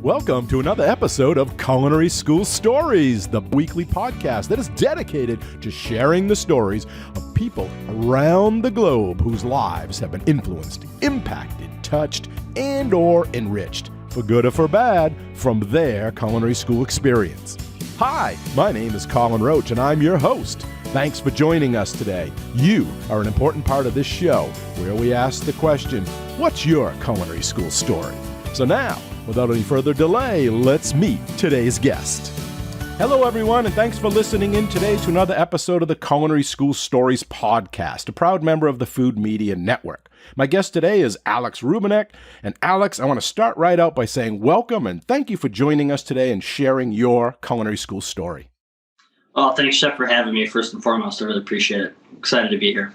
Welcome to another episode of Culinary School Stories, the weekly podcast that is dedicated to sharing the stories of people around the globe whose lives have been influenced, impacted, touched, and or enriched, for good or for bad, from their culinary school experience. Hi, my name is Colin Roach, and I'm your host. Thanks for joining us today. You are an important part of this show, where we ask the question, what's your culinary school story? So now, without any further delay, let's meet today's guest. Hello, everyone, and thanks for listening in today to another episode of the Culinary School Stories podcast, a proud member of the Food Media Network. My guest today is Alex Rubenic, and Alex, I want to start right out by saying welcome and thank you for joining us today and sharing your culinary school story. Well, thanks, Chef, for having me. First and foremost, I really appreciate it. Excited to be here.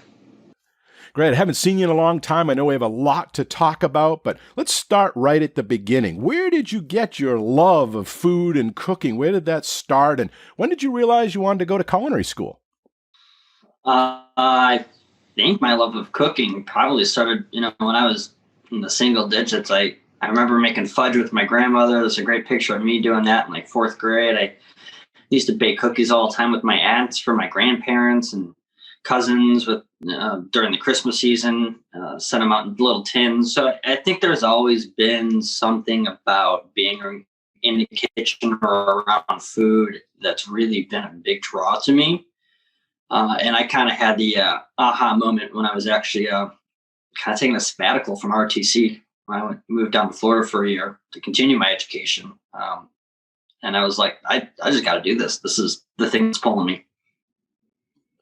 Great. I haven't seen you in a long time. I know we have a lot to talk about, but let's start right at the beginning. Where did you get your love of food and cooking? Where did that start? And when did you realize you wanted to go to culinary school? I think my love of cooking probably started, when I was in the single digits. I remember making fudge with my grandmother. There's a great picture of me doing that in like fourth grade. I used to bake cookies all the time with my aunts for my grandparents and cousins with during the Christmas season, sent them out in little tins. So I think there's always been something about being in the kitchen or around food that's really been a big draw to me. And I kind of had the aha moment when I was actually kind of taking a sabbatical from RTC. I moved down to Florida for a year to continue my education. And I was like, I just got to do this. This is the thing that's pulling me.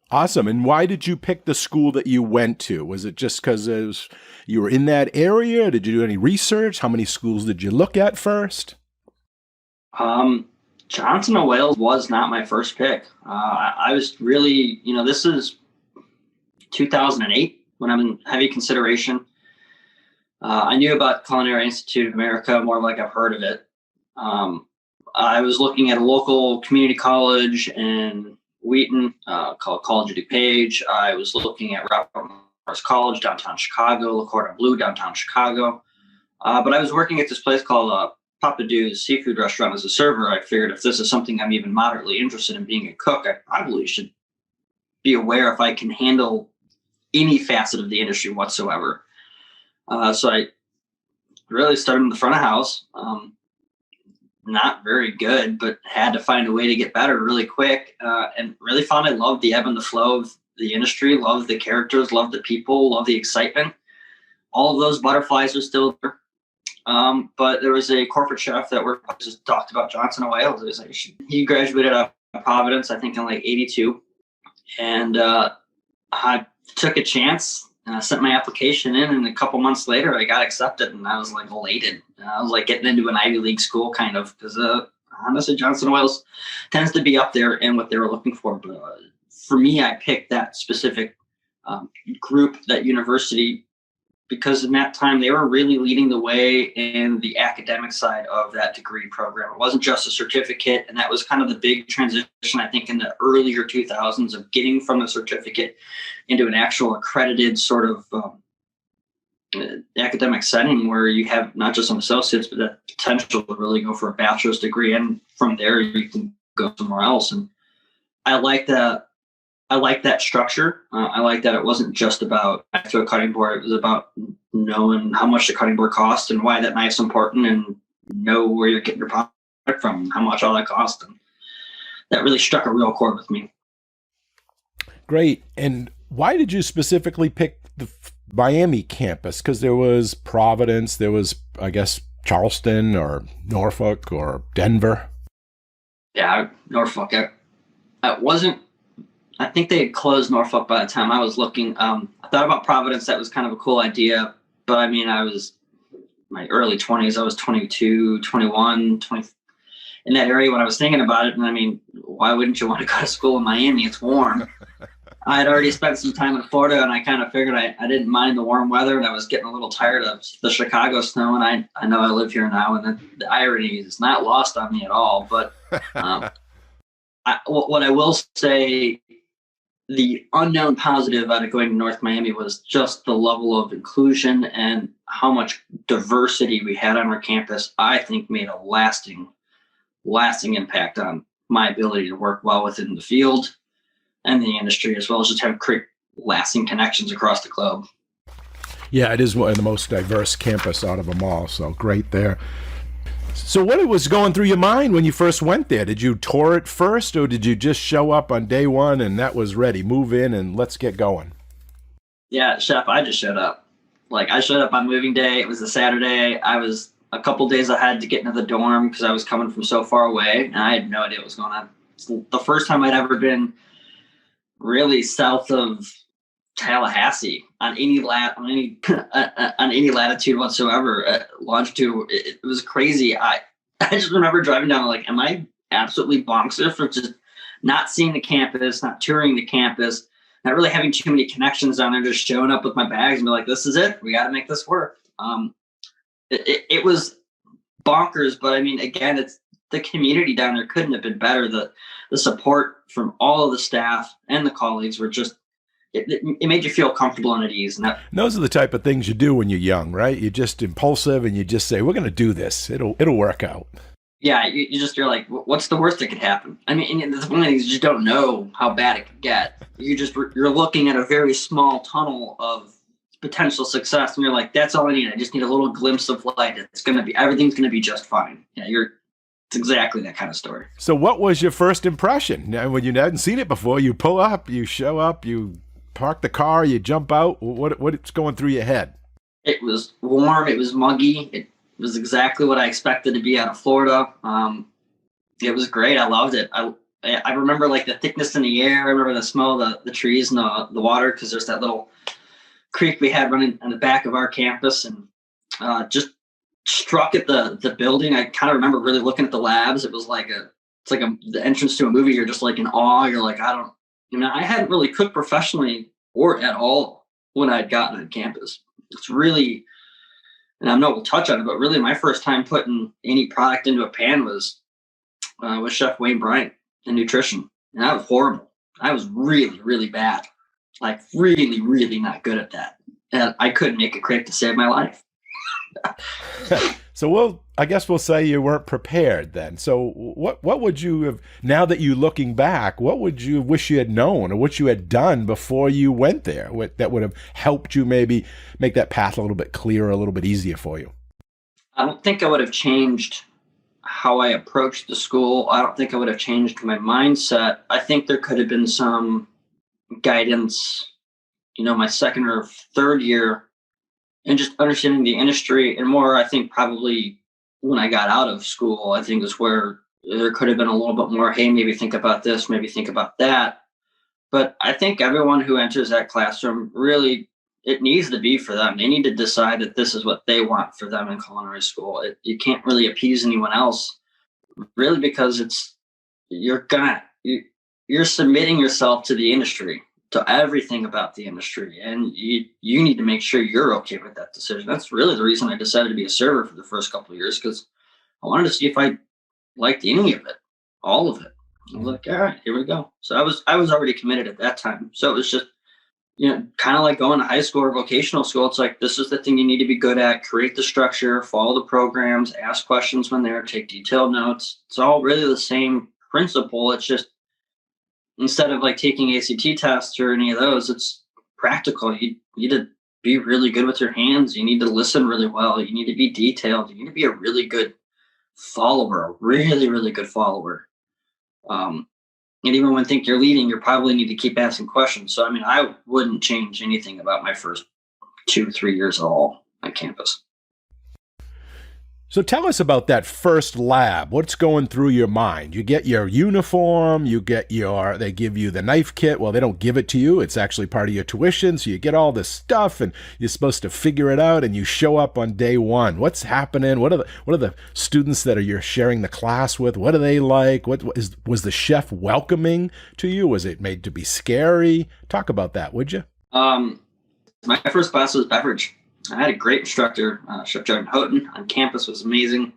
Awesome. And why did you pick the school that you went to? Was it just because you were in that area? Did you do any research? How many schools did you look at first? Johnson & Wales was not my first pick. I was really, this is 2008 when I'm in heavy consideration. I knew about Culinary Institute of America, more like I've heard of it. I was looking at a local community college in Wheaton, called College of DuPage. I was looking at Robert Morris College, downtown Chicago, Le Cordon Bleu, downtown Chicago. But I was working at this place called Papa Du's Seafood Restaurant as a server. I figured if this is something I'm even moderately interested in being a cook, I probably should be aware if I can handle any facet of the industry whatsoever. So I really started in the front of house. Not very good, but had to find a way to get better really quick, and really found I loved the ebb and the flow of the industry, loved the characters, loved the people, loved the excitement. All of those butterflies are still there. But there was a corporate chef that just talked about Johnson & Wales. He graduated out of Providence, I think in like 82. And I took a chance. And I sent my application in, and a couple months later, I got accepted, and I was like elated. I was like getting into an Ivy League school, kind of, because honestly, Johnson & Wales tends to be up there in what they were looking for. But for me, I picked that specific group, that university, because in that time they were really leading the way in the academic side of that degree program. It wasn't just a certificate, and that was kind of the big transition, I think, in the earlier 2000s of getting from the certificate into an actual accredited sort of academic setting where you have not just some associates, but that potential to really go for a bachelor's degree. And from there, you can go somewhere else. And I like that. I like that structure. I like that it wasn't just about back to a cutting board. It was about knowing how much the cutting board cost and why that knife's important, and know where you're getting your product from, and how much all that cost. And that really struck a real chord with me. Great. And why did you specifically pick the Miami campus? Because there was Providence, there was, I guess, Charleston or Norfolk or Denver. Yeah, Norfolk. I think they had closed Norfolk by the time I was looking. I thought about Providence. That was kind of a cool idea. But I mean, I was my early 20s. I was 22, 21, 20, in that area when I was thinking about it. And I mean, why wouldn't you want to go to school in Miami? It's warm. I had already spent some time in Florida, and I kind of figured I didn't mind the warm weather, and I was getting a little tired of the Chicago snow. And I know I live here now, and the irony is not lost on me at all. But what I will say the unknown positive out of going to North Miami was just the level of inclusion and how much diversity we had on our campus. I think made a lasting impact on my ability to work well within the field and the industry, as well as just have great lasting connections across the globe. Yeah, it is one of the most diverse campus out of them all. So great there. So what was going through your mind when you first went there? Did you tour it first, or did you just show up on day one and that was ready? Move in and let's get going. Yeah, Chef, I just showed up. Like, I showed up on moving day. It was a Saturday. I was a couple days ahead to get into the dorm because I was coming from so far away, and I had no idea what was going on. It's the first time I'd ever been really south of Tallahassee on any on any latitude whatsoever, longitude. It was crazy. I just remember driving down like, am I absolutely bonkers for just not seeing the campus, not touring the campus, not really having too many connections down there, just showing up with my bags and be like, this is it. We got to make this work. It was bonkers, but I mean, again, it's the community down there couldn't have been better. The support from all of the staff and the colleagues were just, it made you feel comfortable and at ease. And those are the type of things you do when you're young, right? You're just impulsive and you just say, we're going to do this. It'll work out. Yeah. You're like, what's the worst that could happen? I mean, and the one thing is you just don't know how bad it could get. You're looking at a very small tunnel of potential success. And you're like, that's all I need. I just need a little glimpse of light. Everything's going to be just fine. Yeah. It's exactly that kind of story. So what was your first impression? Now, when you hadn't seen it before, you pull up, you show up, you park the car, you jump out. What's going through your head? It was warm. It was muggy. It was exactly what I expected to be out of Florida. It was great. I loved it. I remember like the thickness in the air. I remember the smell of the trees and the water, because there's that little creek we had running on the back of our campus, and just struck at the building. I kind of remember really looking at the labs. It was like the entrance to a movie. You're just like in awe. You're like, I hadn't really cooked professionally or at all when I'd gotten on campus. It's really, and I know we'll touch on it, but really my first time putting any product into a pan was with Chef Wayne Bryant in nutrition. And that was horrible. I was really, really bad. Like really, really not good at that. And I couldn't make a crepe to save my life. So I guess we'll say you weren't prepared then. So what would you have, now that you're looking back, what would you wish you had known or what you had done before you went there that would have helped you maybe make that path a little bit clearer, a little bit easier for you? I don't think I would have changed how I approached the school. I don't think I would have changed my mindset. I think there could have been some guidance, my second or third year, and just understanding the industry, and more, I think probably when I got out of school, I think is where there could have been a little bit more, hey, maybe think about this, maybe think about that. But I think everyone who enters that classroom, really, it needs to be for them. They need to decide that this is what they want for them in culinary school. You can't really appease anyone else, really, because you're submitting yourself to the industry, to everything about the industry, and you need to make sure you're okay with that decision. That's really the reason I decided to be a server for the first couple of years, because I wanted to see if I liked any of it, all of it. I was like, all right, here we go. So I was already committed at that time. So it was just, kind of like going to high school or vocational school. It's like, this is the thing you need to be good at. Create the structure, follow the programs, ask questions when there, take detailed notes. It's all really the same principle. It's just, instead of like taking ACT tests or any of those, it's practical. You need to be really good with your hands. You need to listen really well. You need to be detailed. You need to be a really good follower, a really, really good follower. And even when think you're leading, you probably need to keep asking questions. So, I wouldn't change anything about my first 2-3 years at all on campus. So tell us about that first lab. What's going through your mind? You get your uniform, they give you the knife kit. Well, they don't give it to you. It's actually part of your tuition. So you get all this stuff and you're supposed to figure it out, and you show up on day one. What's happening? What are the students that you're sharing the class with? What are they like? Was the chef welcoming to you? Was it made to be scary? Talk about that, would you? My first class was beverage. I had a great instructor, Chef Jordan Houghton on campus, was amazing.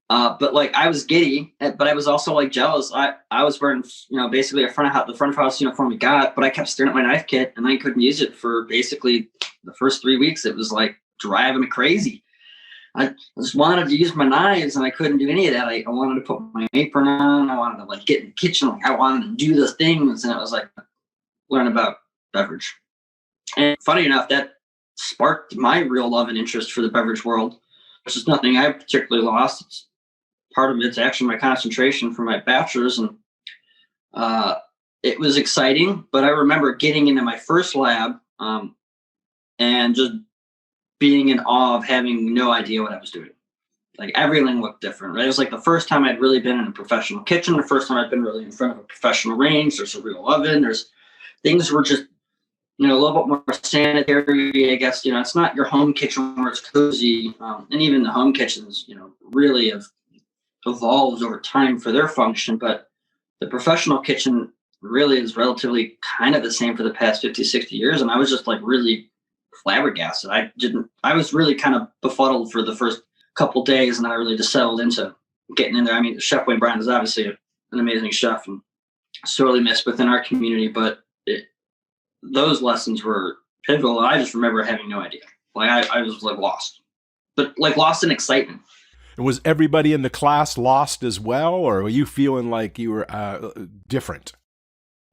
But like I was giddy, but I was also like jealous. I was wearing, basically the front of house uniform we got, but I kept staring at my knife kit and I couldn't use it for basically the first 3 weeks. It was like driving me crazy. I just wanted to use my knives and I couldn't do any of that. I wanted to put my apron on. I wanted to like get in the kitchen. Like I wanted to do the things. And it was like learn about beverage. And funny enough, that sparked my real love and interest for the beverage world, which is nothing I particularly lost. It's part of it's actually my concentration for my bachelor's. And it was exciting, but I remember getting into my first lab and just being in awe of having no idea what I was doing. Like everything looked different. Right? It was like the first time I'd really been in a professional kitchen, the first time I'd been really in front of a professional range. There's a real oven. There's things were just, a little bit more sanitary, I guess. It's not your home kitchen where it's cozy. And even the home kitchens, really have evolved over time for their function. But the professional kitchen really is relatively kind of the same for the past 50, 60 years. And I was just like really flabbergasted. I was really kind of befuddled for the first couple of days, and I really just settled into getting in there. I mean, Chef Wayne Bryan is obviously an amazing chef and sorely missed within our community, but those lessons were pivotal. I just remember having no idea. Like I was like lost, but like lost in excitement. And was everybody in the class lost as well, or were you feeling like you were different?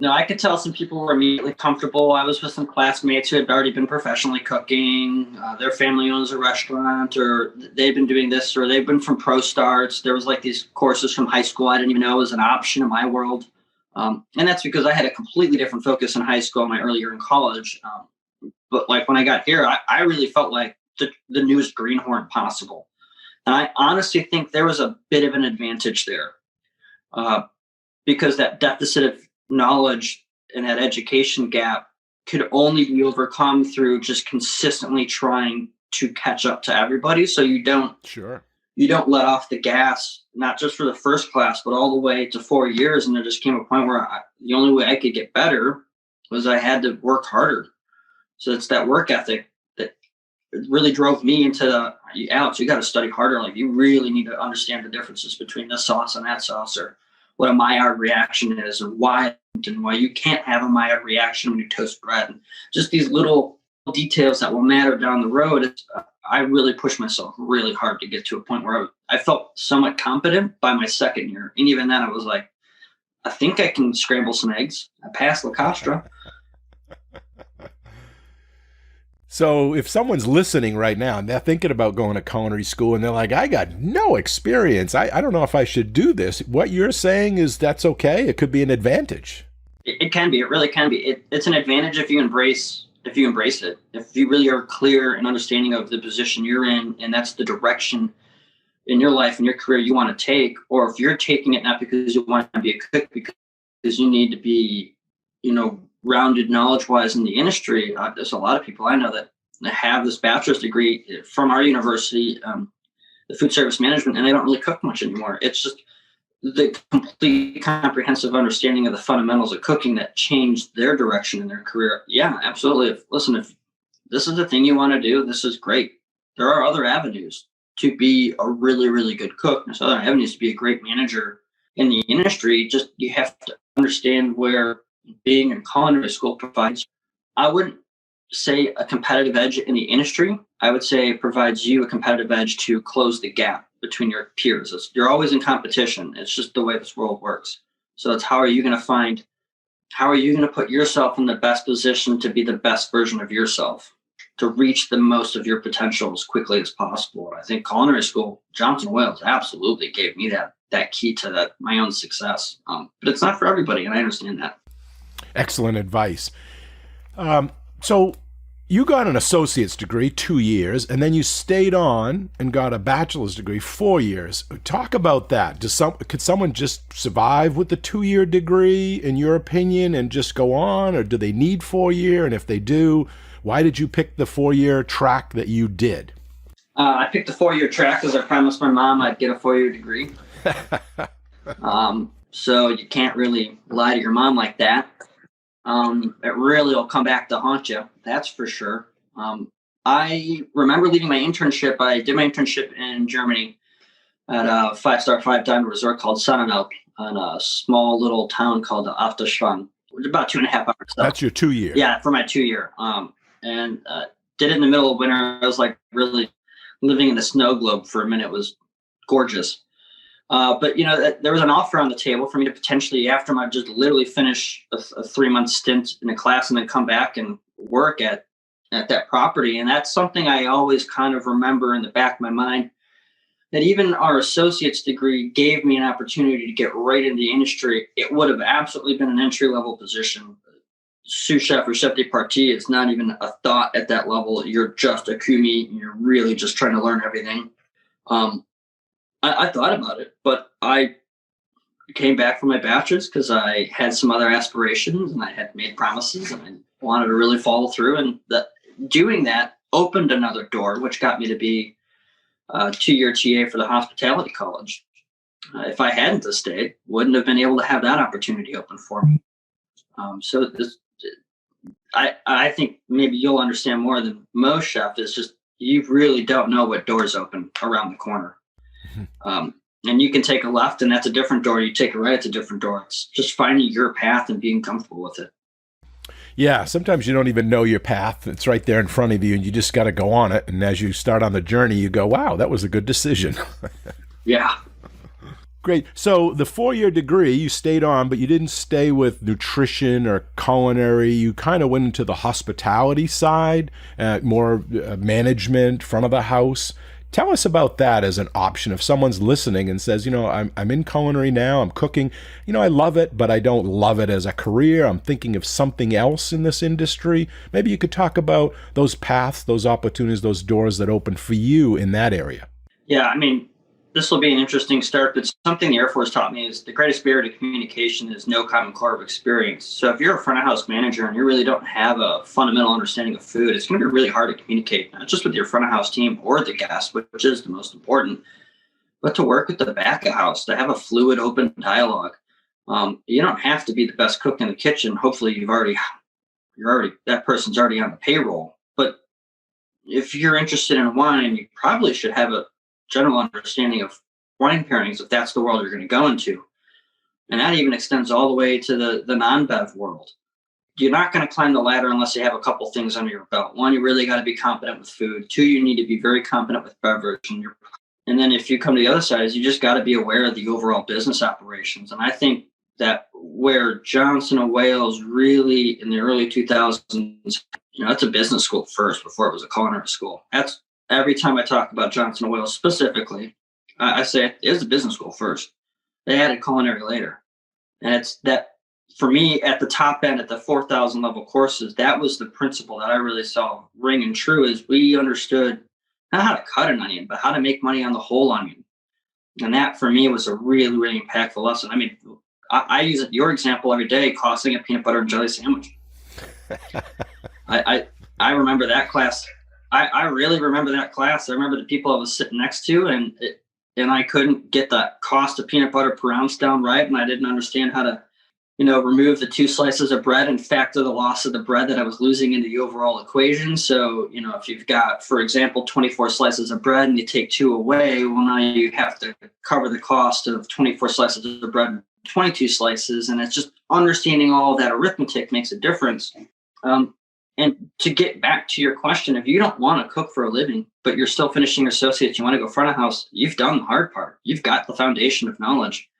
No, I could tell some people were immediately comfortable. I was with some classmates who had already been professionally cooking. Their family owns a restaurant, or they've been doing this, or they've been from Pro Starts. There was like these courses from high school I didn't even know was an option in my world. And that's because I had a completely different focus in high school, my early year in college. But like when I got here, I really felt like the newest greenhorn possible. And I honestly think there was a bit of an advantage there because that deficit of knowledge and that education gap could only be overcome through just consistently trying to catch up to everybody. So you don't let off the gas, not just for the first class, but all the way to 4 years. And there just came a point where the only way I could get better was I had to work harder. So it's that work ethic that really drove me into Alex, you got to study harder. Like you really need to understand the differences between this sauce and that sauce, or what a Maillard reaction is, or why you can't have a Maillard reaction when you toast bread. And just these little details that will matter down the road. I really pushed myself really hard to get to a point where I felt somewhat competent by my second year. And even then I was like, I think I can scramble some eggs. I passed La Costra. So if someone's listening right now and they're thinking about going to culinary school and they're like, I got no experience, I don't know if I should do this. What you're saying is that's okay. It could be an advantage. It can be. It really can be. It's an advantage if you embrace it. If you really are clear and understanding of the position you're in, and that's the direction in your life and your career you want to take, or if you're taking it not because you want to be a cook, because you need to be, rounded knowledge-wise in the industry. There's a lot of people I know that have this bachelor's degree from our university, the food service management, and they don't really cook much anymore. It's just the complete comprehensive understanding of the fundamentals of cooking that changed their direction in their career. Yeah, absolutely. If this is the thing you want to do, this is great. There are other avenues to be a really, really good cook. There's other avenues to be a great manager in the industry. Just you have to understand where being in culinary school provides. I wouldn't say a competitive edge in the industry. I would say it provides you a competitive edge to close the gap between your peers. You're always in competition. It's just the way this world works. So it's how are you going to put yourself in the best position to be the best version of yourself, to reach the most of your potential as quickly as possible. And I think culinary school, Johnson Wales, absolutely gave me that key to my own success. But it's not for everybody, and I understand that. Excellent advice. So you got an associate's degree, 2 years, and then you stayed on and got a bachelor's degree, 4 years. Talk about that. Could someone just survive with the 2-year degree, in your opinion, and just go on, or do they need 4 year? And if they do, why did you pick the 4-year track that you did? I picked the 4-year track because I promised my mom I'd get a 4-year degree. So you can't really lie to your mom like that. It really will come back to haunt you. That's for sure. I remember leaving my internship. I did my internship in Germany. at a 5-star 5-diamond resort called Sonnenalp in a small little town called Afterschwang, which is about 2.5 hours. That's your 2-year. Yeah, for my 2-year. And did it in the middle of winter. I was like really living in the snow globe for a minute. It was gorgeous. But there was an offer on the table for me to potentially, after I just literally finish a 3-month stint in a class and then come back and work at that property. And that's something I always kind of remember in the back of my mind, that even our associate's degree gave me an opportunity to get right into the industry. It would have absolutely been an entry-level position. Sous chef or chef de partie is not even a thought at that level. You're just a commis, and you're really just trying to learn everything. I thought about it, but I came back from my bachelor's because I had some other aspirations and I had made promises and I wanted to really follow through. And doing that opened another door, which got me to be a 2-year TA for the hospitality college. If I hadn't stayed, wouldn't have been able to have that opportunity open for me. I think maybe you'll understand more than most chefs. It's just you really don't know what doors open around the corner. And you can take a left and that's a different door. You take a right, it's a different door. It's just finding your path and being comfortable with it. Yeah, sometimes you don't even know your path. It's right there in front of you and you just got to go on it. And as you start on the journey, you go, wow, that was a good decision. Yeah. Great. So the 4-year degree, you stayed on, but you didn't stay with nutrition or culinary. You kind of went into the hospitality side, more management, front of the house. Tell us about that as an option. If someone's listening and says, I'm in culinary now, I'm cooking, I love it, but I don't love it as a career. I'm thinking of something else in this industry. Maybe you could talk about those paths, those opportunities, those doors that open for you in that area. Yeah, this will be an interesting start, but something the Air Force taught me is the greatest barrier to communication is no common core of experience. So if you're a front of house manager and you really don't have a fundamental understanding of food, it's going to be really hard to communicate, not just with your front of house team or the guest, which is the most important, but to work with the back of house, to have a fluid, open dialogue. You don't have to be the best cook in the kitchen. Hopefully that person's already on the payroll. But if you're interested in wine, you probably should have a general understanding of wine pairings if that's the world you're going to go into. And that even extends all the way to the non-bev world. You're not going to climb the ladder unless you have a couple things under your belt. One, you really got to be competent with food. 2, you need to be very competent with beverage. And then if you come to the other side, you just got to be aware of the overall business operations. And I think that where Johnson & Wales really in the early 2000s, it's a business school first before it was a culinary school. That's every time I talk about Johnson & Wales specifically, I say it is a business school first. They added culinary later. And it's that, for me, at the top end, at the 4,000 level courses, that was the principle that I really saw ring true, is we understood not how to cut an onion, but how to make money on the whole onion. And that, for me, was a really, really impactful lesson. I use your example every day, costing a peanut butter and jelly sandwich. I remember that class. I really remember that class. I remember the people I was sitting next to, and I couldn't get the cost of peanut butter per ounce down right, and I didn't understand how to, remove the 2 slices of bread and factor the loss of the bread that I was losing in the overall equation. So, if you've got, for example, 24 slices of bread and you take 2 away, well, now you have to cover the cost of 24 slices of bread and 22 slices, and it's just understanding all of that arithmetic makes a difference. And to get back to your question, if you don't want to cook for a living, but you're still finishing your associates, you want to go front of house, you've done the hard part. You've got the foundation of knowledge.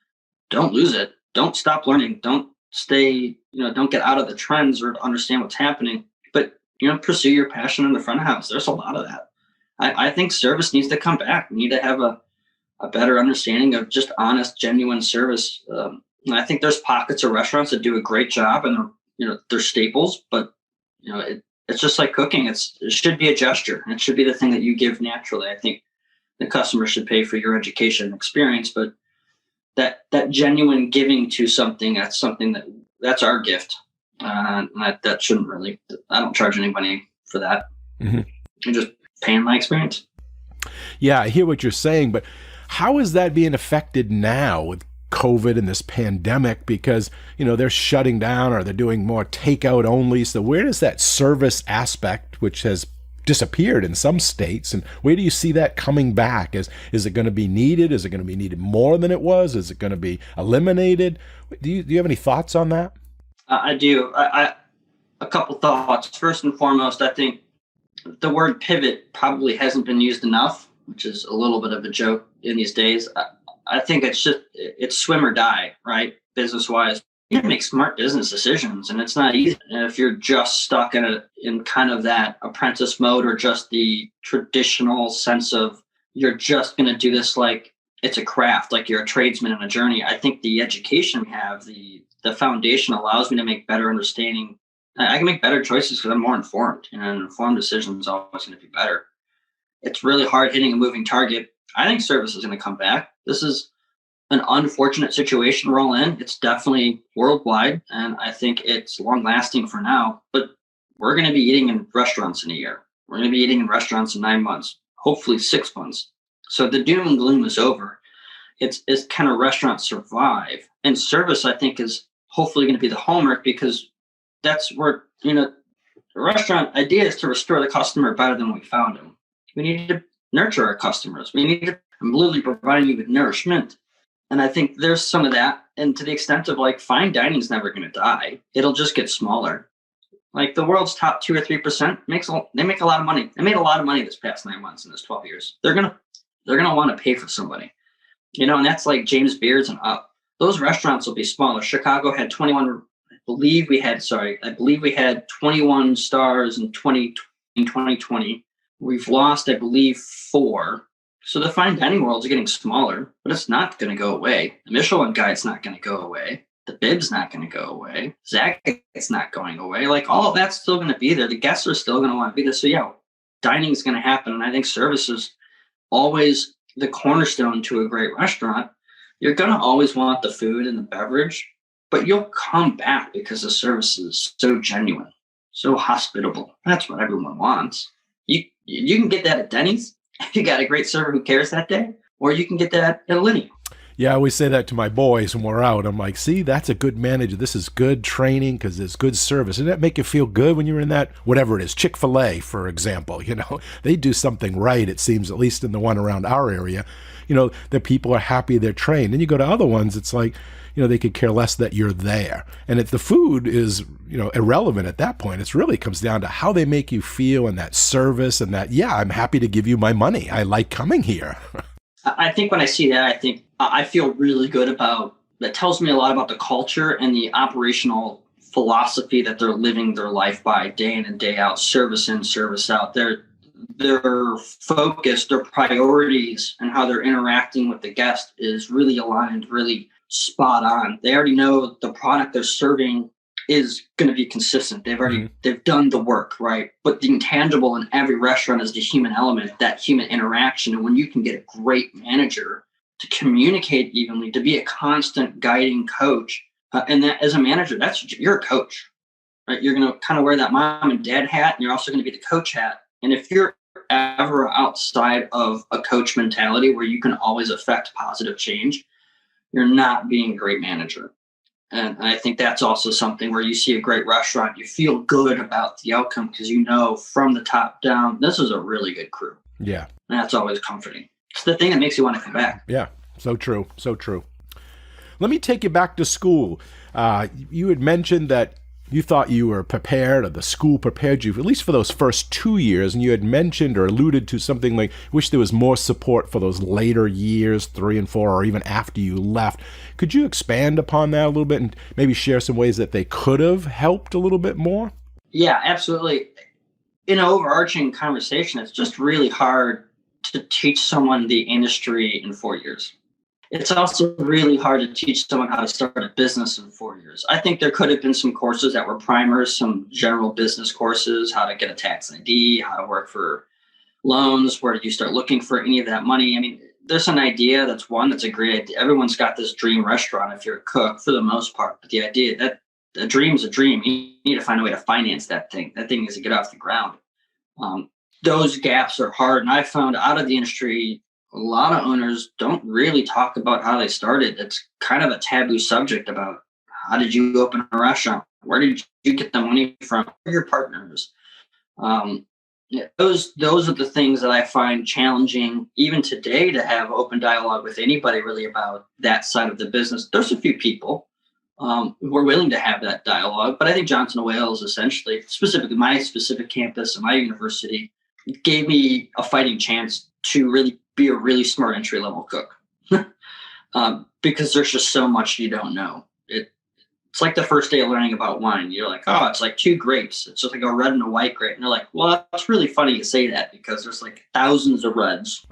Don't lose it. Don't stop learning. Don't stay, don't get out of the trends or understand what's happening. But, pursue your passion in the front of house. There's a lot of that. I think service needs to come back. We need to have a better understanding of just honest, genuine service. And I think there's pockets of restaurants that do a great job and they're staples, but it's just like cooking. It should be a gesture. It should be the thing that you give naturally. I think the customer should pay for your education and experience, but that genuine giving to something, that's our gift. That shouldn't really, I don't charge anybody for that. Mm-hmm. I'm just paying my experience. Yeah, I hear what you're saying, but how is that being affected now with COVID and this pandemic? Because, they're shutting down or they're doing more takeout only. So where does that service aspect, which has disappeared in some states. And where do you see that coming back? Is it going to be needed? Is it going to be needed more than it was? Is it going to be eliminated? Do you have any thoughts on that? I do. A couple thoughts. First and foremost, I think the word pivot probably hasn't been used enough, which is a little bit of a joke in these days. I think it's swim or die, right? Business wise, you can make smart business decisions, and it's not easy if you're just stuck in kind of that apprentice mode, or just the traditional sense of you're just going to do this like it's a craft, like you're a tradesman in a journey. I think the education we have, the foundation allows me to make better understanding. I can make better choices because I'm more informed, and an informed decision is always going to be better. It's really hard hitting a moving target. I think service is going to come back. This is an unfortunate situation we're all in. It's definitely worldwide, and I think it's long lasting for now, but we're going to be eating in restaurants in a year. We're going to be eating in restaurants in 9 months, hopefully 6 months. So the doom and gloom is over. It's kind of restaurants survive, and service, I think, is hopefully going to be the hallmark, because that's where, the restaurant idea is to restore the customer better than we found him. We need to nurture our customers. I'm literally providing you with nourishment. And I think there's some of that. And to the extent of like fine dining is never going to die. It'll just get smaller. Like the world's top 2 or 3% they make a lot of money. They made a lot of money this past 9 months in this 12 years. They're going to want to pay for somebody, and that's like James Beard's and up. Those restaurants will be smaller. Chicago had 21. I believe we had 21 stars in 2020. We've lost, I believe, 4. So the fine dining world is getting smaller, but it's not going to go away. The Michelin Guide's not going to go away. The Bib's not going to go away. Zagat's not going away. Like all of that's still going to be there. The guests are still going to want to be there. So yeah, dining is going to happen. And I think service is always the cornerstone to a great restaurant. You're going to always want the food and the beverage, but you'll come back because the service is so genuine, so hospitable. That's what everyone wants. You can get that at Denny's if you got a great server who cares that day, or you can get that at a Linny. Yeah, I always say that to my boys when we're out. I'm like, see, that's a good manager. This is good training because there's good service. Doesn't that make you feel good when you're in that, whatever it is, Chick-fil-A, for example? They do something right, it seems, at least in the one around our area. The people are happy they're trained. Then you go to other ones, it's like, they could care less that you're there. And if the food is, irrelevant at that point, it really comes down to how they make you feel and that service and that, yeah, I'm happy to give you my money. I like coming here. I think when I see that, I feel really good about, that tells me a lot about the culture and the operational philosophy that they're living their life by day in and day out, service in, service out. Their focus, their priorities, and how they're interacting with the guest is really aligned, really spot on. They already know the product they're serving is going to be consistent. They've done the work, right? But the intangible in every restaurant is the human element, that human interaction. And when you can get a great manager to communicate evenly, to be a constant guiding coach, and that as a manager, you're a coach, right? You're going to kind of wear that mom and dad hat, and you're also going to be the coach hat. And if you're ever outside of a coach mentality where you can always affect positive change, you're not being a great manager. And I think that's also something where you see a great restaurant, you feel good about the outcome because from the top down, this is a really good crew. Yeah. And that's always comforting. It's the thing that makes you want to come back. Yeah. So true. So true. Let me take you back to school. You had mentioned that you thought you were prepared, or the school prepared you, at least for those first 2 years, and you had mentioned or alluded to something like, wish there was more support for those later years, 3 and 4, or even after you left. Could you expand upon that a little bit and maybe share some ways that they could have helped a little bit more? Yeah, absolutely. In an overarching conversation, it's just really hard to teach someone the industry in 4 years. It's also really hard to teach someone how to start a business in 4 years. I think there could have been some courses that were primers, some general business courses, how to get a tax ID, how to work for loans, where do you start looking for any of that money. I mean, there's an idea that's a great idea. Everyone's got this dream restaurant if you're a cook for the most part. But the idea that a dream's a dream, you need to find a way to finance that thing. That thing needs to get off the ground. Those gaps are hard. And I found out of the industry, a lot of owners don't really talk about how they started. It's kind of a taboo subject about how did you open a restaurant? Where did you get the money from? Who are your partners? Yeah, those are the things that I find challenging even today to have open dialogue with anybody really about that side of the business. There's a few people who are willing to have that dialogue, but I think Johnson & Wales, essentially, specifically my specific campus and my university, gave me a fighting chance to really be a really smart entry level cook. Because there's just so much you don't know. It's like the first day of learning about wine. You're like, oh, it's like two grapes. It's just like a red and a white grape. And you're like, well, that's really funny you say that, because there's like thousands of reds.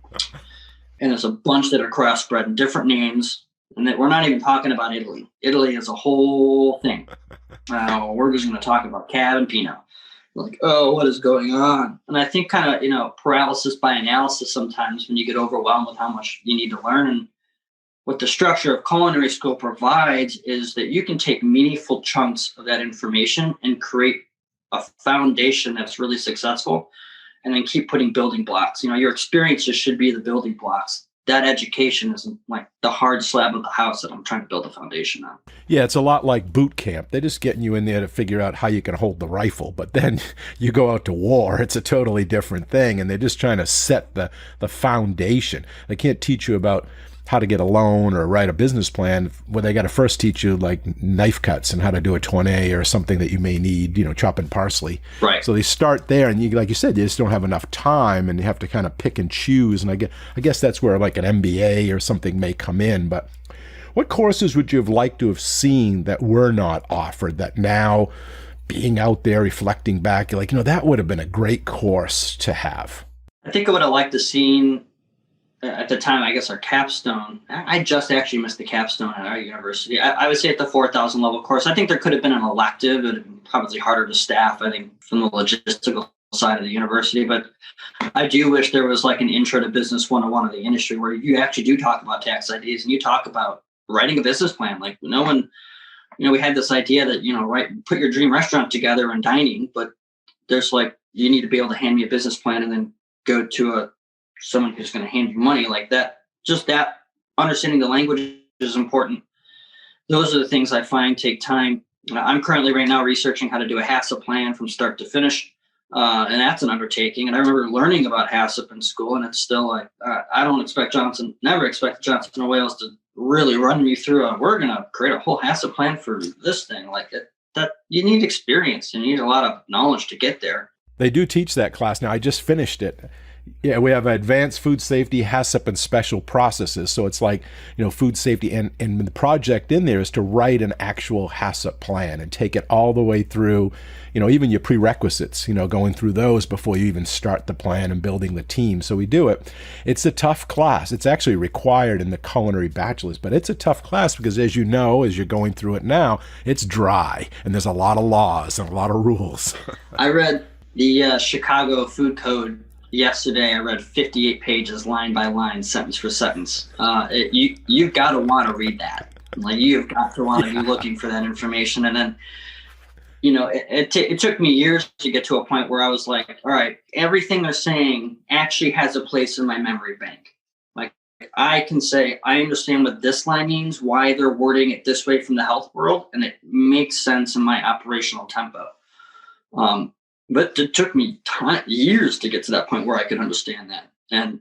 And there's a bunch that are crossbred and different names. And that we're not even talking about Italy. Italy is a whole thing. We're just going to talk about Cab and Pinot. You're like, oh, what is going on? And I think kind of, paralysis by analysis sometimes when you get overwhelmed with how much you need to learn. And what the structure of culinary school provides is that you can take meaningful chunks of that information and create a foundation that's really successful, and then keep putting building blocks. Your experiences should be the building blocks. That education is like the hard slab of the house that I'm trying to build a foundation on. Yeah, it's a lot like boot camp. They're just getting you in there to figure out how you can hold the rifle. But then you go out to war. It's a totally different thing. And they're just trying to set the foundation. They can't teach you about how to get a loan or write a business plan, where they got to first teach you like knife cuts and how to do a tournée or something that you may need, chopping parsley. Right. So they start there, and you, like you said, you just don't have enough time, and you have to kind of pick and choose. And I guess that's where like an MBA or something may come in. But what courses would you have liked to have seen that were not offered, that now, being out there reflecting back, you're like, that would have been a great course to have? I think I would have liked to seen, at the time, I guess, our capstone. I just actually missed the capstone at our university. I would say at the 4,000 level course, I think there could have been an elective. It would have been probably harder to staff, I think, from the logistical side of the university. But I do wish there was like an intro to business 101 of the industry, where you actually do talk about tax IDs and you talk about writing a business plan. Like, no one, we had this idea that, put your dream restaurant together and dining, but there's like, you need to be able to hand me a business plan and then go to someone who's going to hand you money like that. Just that understanding the language is important. Those are the things I find take time. I'm currently right now researching how to do a HACCP plan from start to finish. And that's an undertaking. And I remember learning about HACCP in school, and it's still like, I don't expect never expect Johnson & Wales to really run me through we're going to create a whole HACCP plan for this thing. Like that you need experience. You need a lot of knowledge to get there. They do teach that class now. I just finished it. Yeah, we have advanced food safety, HACCP, and special processes. So it's like, food safety. And the project in there is to write an actual HACCP plan and take it all the way through, even your prerequisites, going through those before you even start the plan and building the team. So we do it. It's a tough class. It's actually required in the Culinary Bachelors, but it's a tough class because, as you know, as you're going through it now, it's dry and there's a lot of laws and a lot of rules. I read the Chicago Food Code yesterday. I read 58 pages, line by line, sentence for sentence. You've got to want to read that. Like, you've got to want to be looking for that information. And then, it took me years to get to a point where I was like, all right, everything they're saying actually has a place in my memory bank. Like, I can say, I understand what this line means, why they're wording it this way from the health world, and it makes sense in my operational tempo. But it took me years to get to that point where I could understand that. And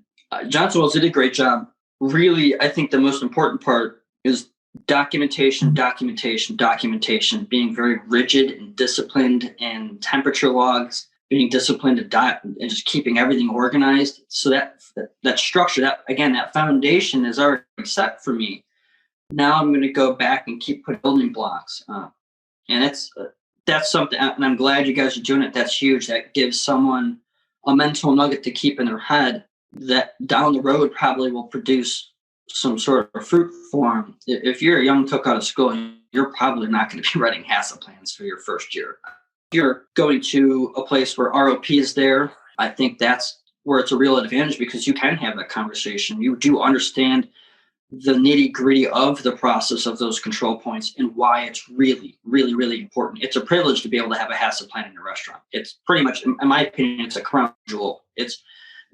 Johnson & Wales did a great job. Really, I think the most important part is documentation, being very rigid and disciplined, and temperature logs, being disciplined and just keeping everything organized. So that structure, that foundation is already set for me. Now I'm going to go back and keep putting building blocks. And that's something, and I'm glad you guys are doing it. That's huge. That gives someone a mental nugget to keep in their head that down the road probably will produce some sort of fruit form. If you're a young cook out of school, you're probably not going to be writing HACCP plans for your first year. If you're going to a place where ROP is there, I think that's where it's a real advantage, because you can have that conversation. You do understand the nitty-gritty of the process of those control points and why it's really, really, really important. It's a privilege to be able to have a HACCP plan in your restaurant. It's pretty much, in my opinion, it's a crown jewel. It's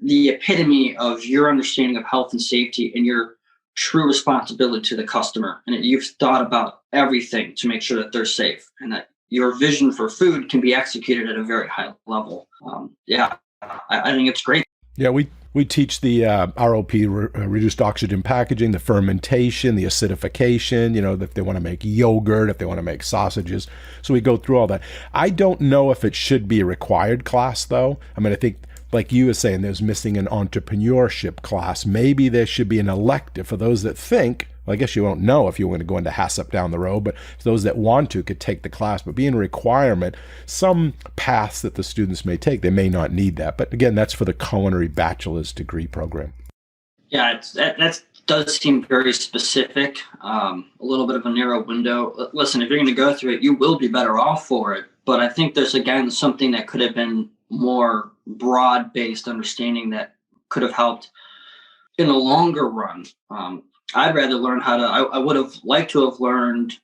the epitome of your understanding of health and safety and your true responsibility to the customer. And you've thought about everything to make sure that they're safe and that your vision for food can be executed at a very high level. I think it's great. Yeah, we teach the ROP, reduced oxygen packaging, the fermentation, the acidification, if they want to make yogurt, if they want to make sausages. So we go through all that. I don't know if it should be a required class, though. I mean, I think, like you were saying, there's missing an entrepreneurship class. Maybe there should be an elective for those that think, well, I guess you won't know if you want to go into HACCP down the road, but those that want to could take the class. But being a requirement, some paths that the students may take, they may not need that. But again, that's for the Culinary Bachelor's degree program. Yeah, that does seem very specific, a little bit of a narrow window. Listen, if you're going to go through it, you will be better off for it. But I think there's, again, something that could have been more broad-based understanding that could have helped in the longer run. I'd rather learn I would have liked to have learned,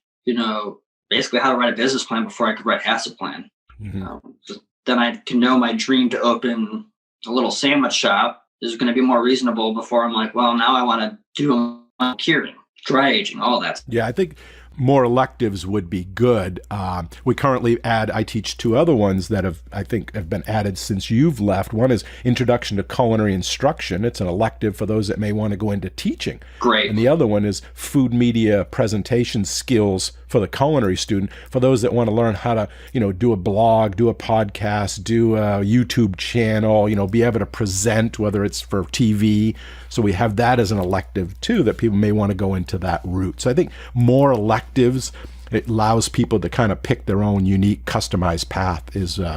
basically how to write a business plan before I could write HACCP plan. Then I can know my dream to open a little sandwich shop is going to be more reasonable before I'm like, well, now I want to do curing, dry aging, all that. Yeah, I think more electives would be good. We currently I teach two other ones that I think have been added since you've left. One is Introduction to Culinary Instruction. It's an elective for those that may want to go into teaching. Great. And the other one is Food Media Presentation Skills for the culinary student, for those that want to learn how to, do a blog, do a podcast, do a YouTube channel, be able to present, whether it's for TV. So we have that as an elective too, that people may want to go into that route. So I think more electives, it allows people to kind of pick their own unique, customized path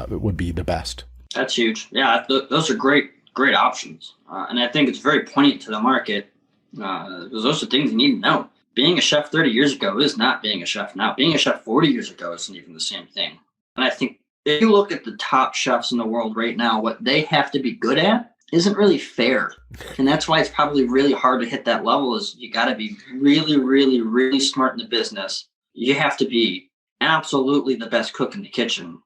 would be the best. That's huge. Yeah, those are great options. And I think it's very poignant to the market, because those are things you need to know. Being a chef 30 years ago is not being a chef now. Being a chef 40 years ago isn't even the same thing. And I think if you look at the top chefs in the world right now, what they have to be good at isn't really fair. And that's why it's probably really hard to hit that level. Is you got to be really, really, really smart in the business. You have to be absolutely the best cook in the kitchen,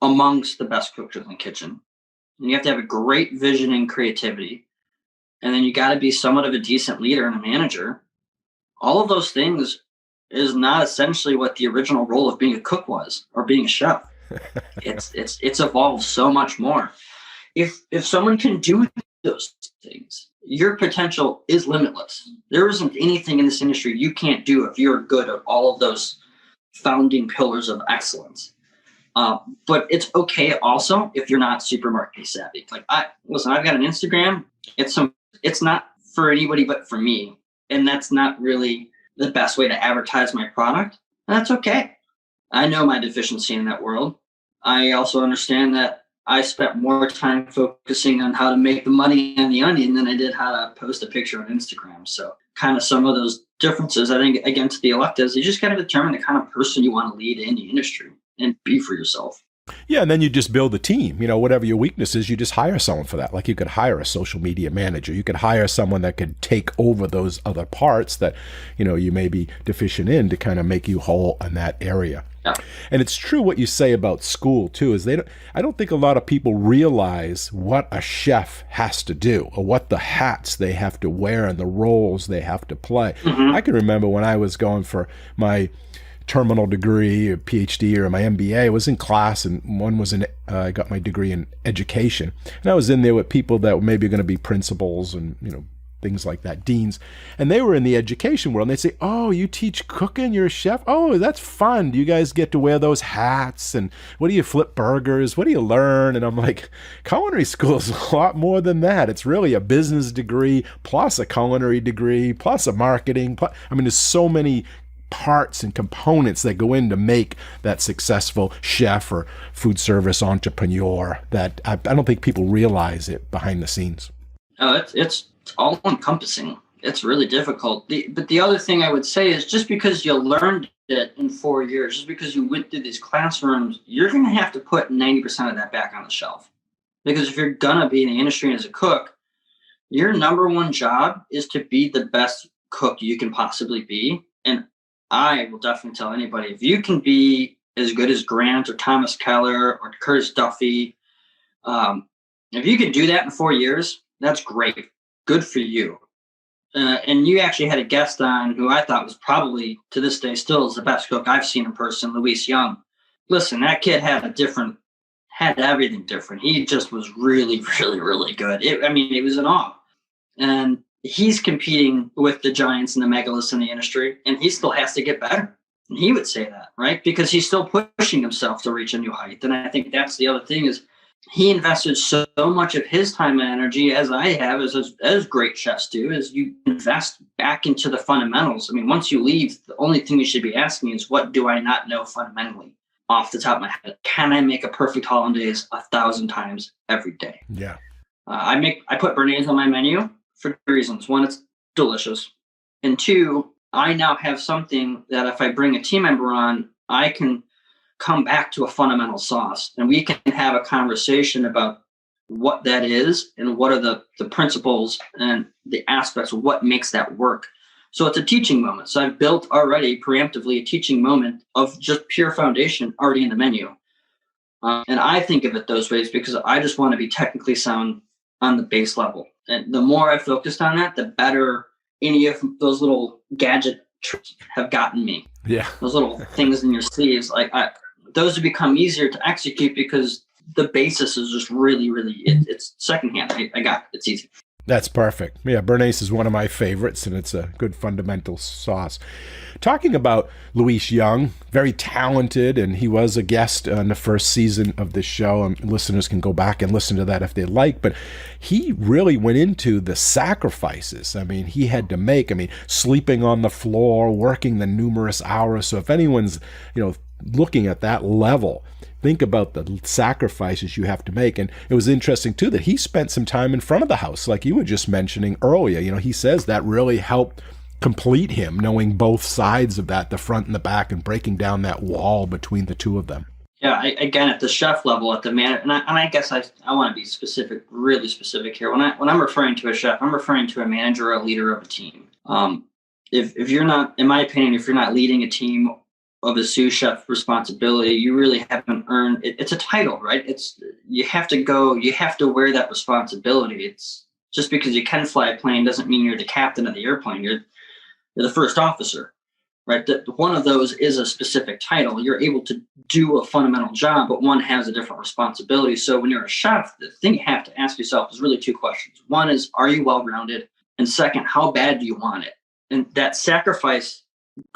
amongst the best cooks in the kitchen. And you have to have a great vision and creativity. And then you got to be somewhat of a decent leader and a manager. All of those things is not essentially what the original role of being a cook was, or being a chef. It's evolved so much more. If someone can do those things, your potential is limitless. There isn't anything in this industry you can't do if you're good at all of those founding pillars of excellence. But it's okay also if you're not super marketing savvy. Like I've got an Instagram. It's not for anybody but for me. And that's not really the best way to advertise my product. And that's okay. I know my deficiency in that world. I also understand that I spent more time focusing on how to make the money on the onion than I did how to post a picture on Instagram. So kind of some of those differences, I think, again, to the electives, you just got to determine the kind of person you want to lead in the industry and be for yourself. Yeah, and then you just build a team. Whatever your weakness is, you just hire someone for that. Like you could hire a social media manager. You could hire someone that could take over those other parts that, you may be deficient in to kind of make you whole in that area. Yeah. And it's true what you say about school too, is I don't think a lot of people realize what a chef has to do, or what the hats they have to wear and the roles they have to play. Mm-hmm. I can remember when I was going for my terminal degree or PhD or my MBA, I was in class, and one was I got my degree in education, and I was in there with people that were maybe going to be principals and things like that, deans, and they were in the education world, and they'd say, "Oh, you teach cooking? You're a chef? Oh, that's fun. Do you guys get to wear those hats? And what do you flip burgers? What do you learn?" And I'm like, culinary school is a lot more than that. It's really a business degree plus a culinary degree plus a marketing. There's so many parts and components that go in to make that successful chef or food service entrepreneur that I don't think people realize it behind the scenes. Oh, it's all encompassing. It's really difficult. But the other thing I would say is, just because you learned it in 4 years, just because you went through these classrooms, you're going to have to put 90% of that back on the shelf. Because if you're going to be in the industry as a cook, your number one job is to be the best cook you can possibly be. And I will definitely tell anybody, if you can be as good as Grant or Thomas Keller or Curtis Duffy, if you can do that in 4 years, that's great. Good for you. And you actually had a guest on who I thought was probably, to this day, still is the best cook I've seen in person, Luis Young. Listen, that kid had had everything different. He just was really, really, really good. It was an awe. And he's competing with the giants and the megaliths in the industry, and he still has to get better. And he would say that, right? Because he's still pushing himself to reach a new height. And I think that's the other thing is he invested so much of his time and energy, as I have, as great chefs do, is you invest back into the fundamentals. I mean, once you leave, the only thing you should be asking is, what do I not know fundamentally off the top of my head? Can I make a perfect hollandaise 1,000 times every day? Yeah. I put béarnaise on my menu for 2 reasons. One, it's delicious. And two, I now have something that if I bring a team member on, I can come back to a fundamental sauce and we can have a conversation about what that is and what are the principles and the aspects of what makes that work. So it's a teaching moment. So I've built already preemptively a teaching moment of just pure foundation already in the menu. And I think of it those ways because I just want to be technically sound on the base level. And the more I focused on that, the better any of those little gadget tricks have gotten me. Yeah. Those little things in your sleeves, those have become easier to execute because the basis is just really, really, it's secondhand. I got it. It's easy. That's perfect. Yeah, béarnaise is one of my favorites, and it's a good fundamental sauce. Talking about Luis Young, very talented, and he was a guest on the first season of this show, and listeners can go back and listen to that if they like, but he really went into the sacrifices. I mean, he had to make, sleeping on the floor, working the numerous hours. So if anyone's, looking at that level, think about the sacrifices you have to make. And it was interesting, too, that he spent some time in front of the house, like you were just mentioning earlier. He says that really helped complete him, knowing both sides of that, the front and the back, and breaking down that wall between the two of them. Yeah, again, at the chef level, at the man, and I guess I want to be specific, really specific here. When I'm referring to a chef, I'm referring to a manager or a leader of a team. If you're not, in my opinion, if you're not leading a team of a sous chef responsibility, you really haven't earned it. It's a title, right? You have to wear that responsibility. It's just because you can fly a plane doesn't mean you're the captain of the airplane. You're the first officer, right? One of those is a specific title. You're able to do a fundamental job, but one has a different responsibility. So when you're a chef, the thing you have to ask yourself is really two questions. One is, are you well-rounded? And second, how bad do you want it? And that sacrifice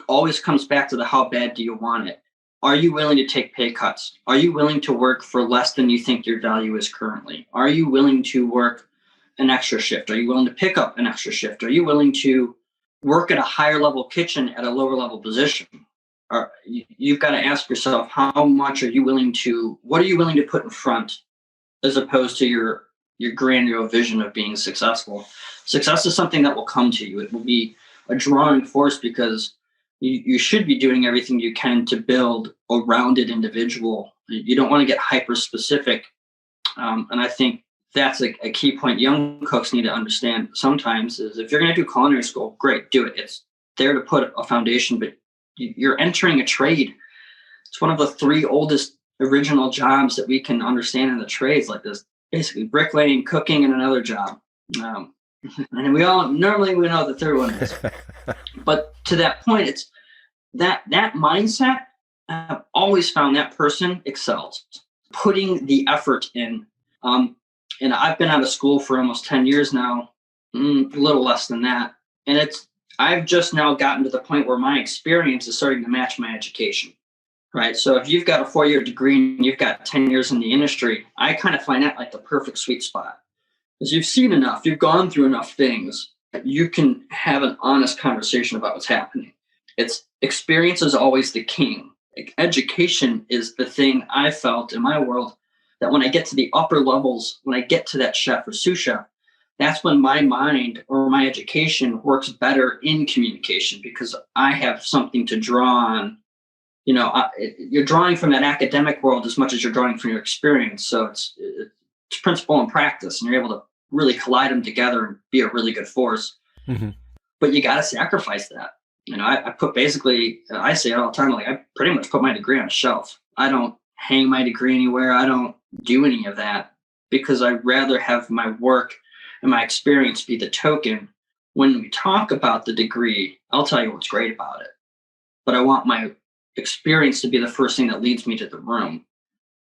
always comes back to the how bad do you want it? Are you willing to take pay cuts? Are you willing to work for less than you think your value is currently? Are you willing to work an extra shift? Are you willing to pick up an extra shift? Are you willing to work at a higher level kitchen at a lower level position? You've got to ask yourself, how much are you willing to, what are you willing to put in front as opposed to your granular vision of being successful? Success is something that will come to you. It will be a drawing force because you should be doing everything you can to build a rounded individual. You don't want to get hyper specific. And I think that's a key point young cooks need to understand sometimes is if you're going to do culinary school, great, do it. It's there to put a foundation, but you're entering a trade. It's one of the 3 oldest original jobs that we can understand in the trades, like this, basically bricklaying, cooking, and another job. And we know the third one is. But to that point, it's that mindset. I've always found that person excels, putting the effort in. And I've been out of school for almost 10 years now, a little less than that. And I've just now gotten to the point where my experience is starting to match my education, right? So if you've got a 4-year degree and you've got 10 years in the industry, I kind of find that like the perfect sweet spot. Because you've seen enough, you've gone through enough things, you can have an honest conversation about what's happening. Experience is always the king. Education is the thing I felt in my world that when I get to the upper levels, when I get to that chef or sous chef, that's when my mind or my education works better in communication because I have something to draw on. You're drawing from that academic world as much as you're drawing from your experience. So it's principle and practice, and you're able to really collide them together and be a really good force. Mm-hmm. But you got to sacrifice that. I say it all the time, like I pretty much put my degree on a shelf. I don't hang my degree anywhere. I don't do any of that because I'd rather have my work and my experience be the token. When we talk about the degree, I'll tell you what's great about it. But I want my experience to be the first thing that leads me to the room.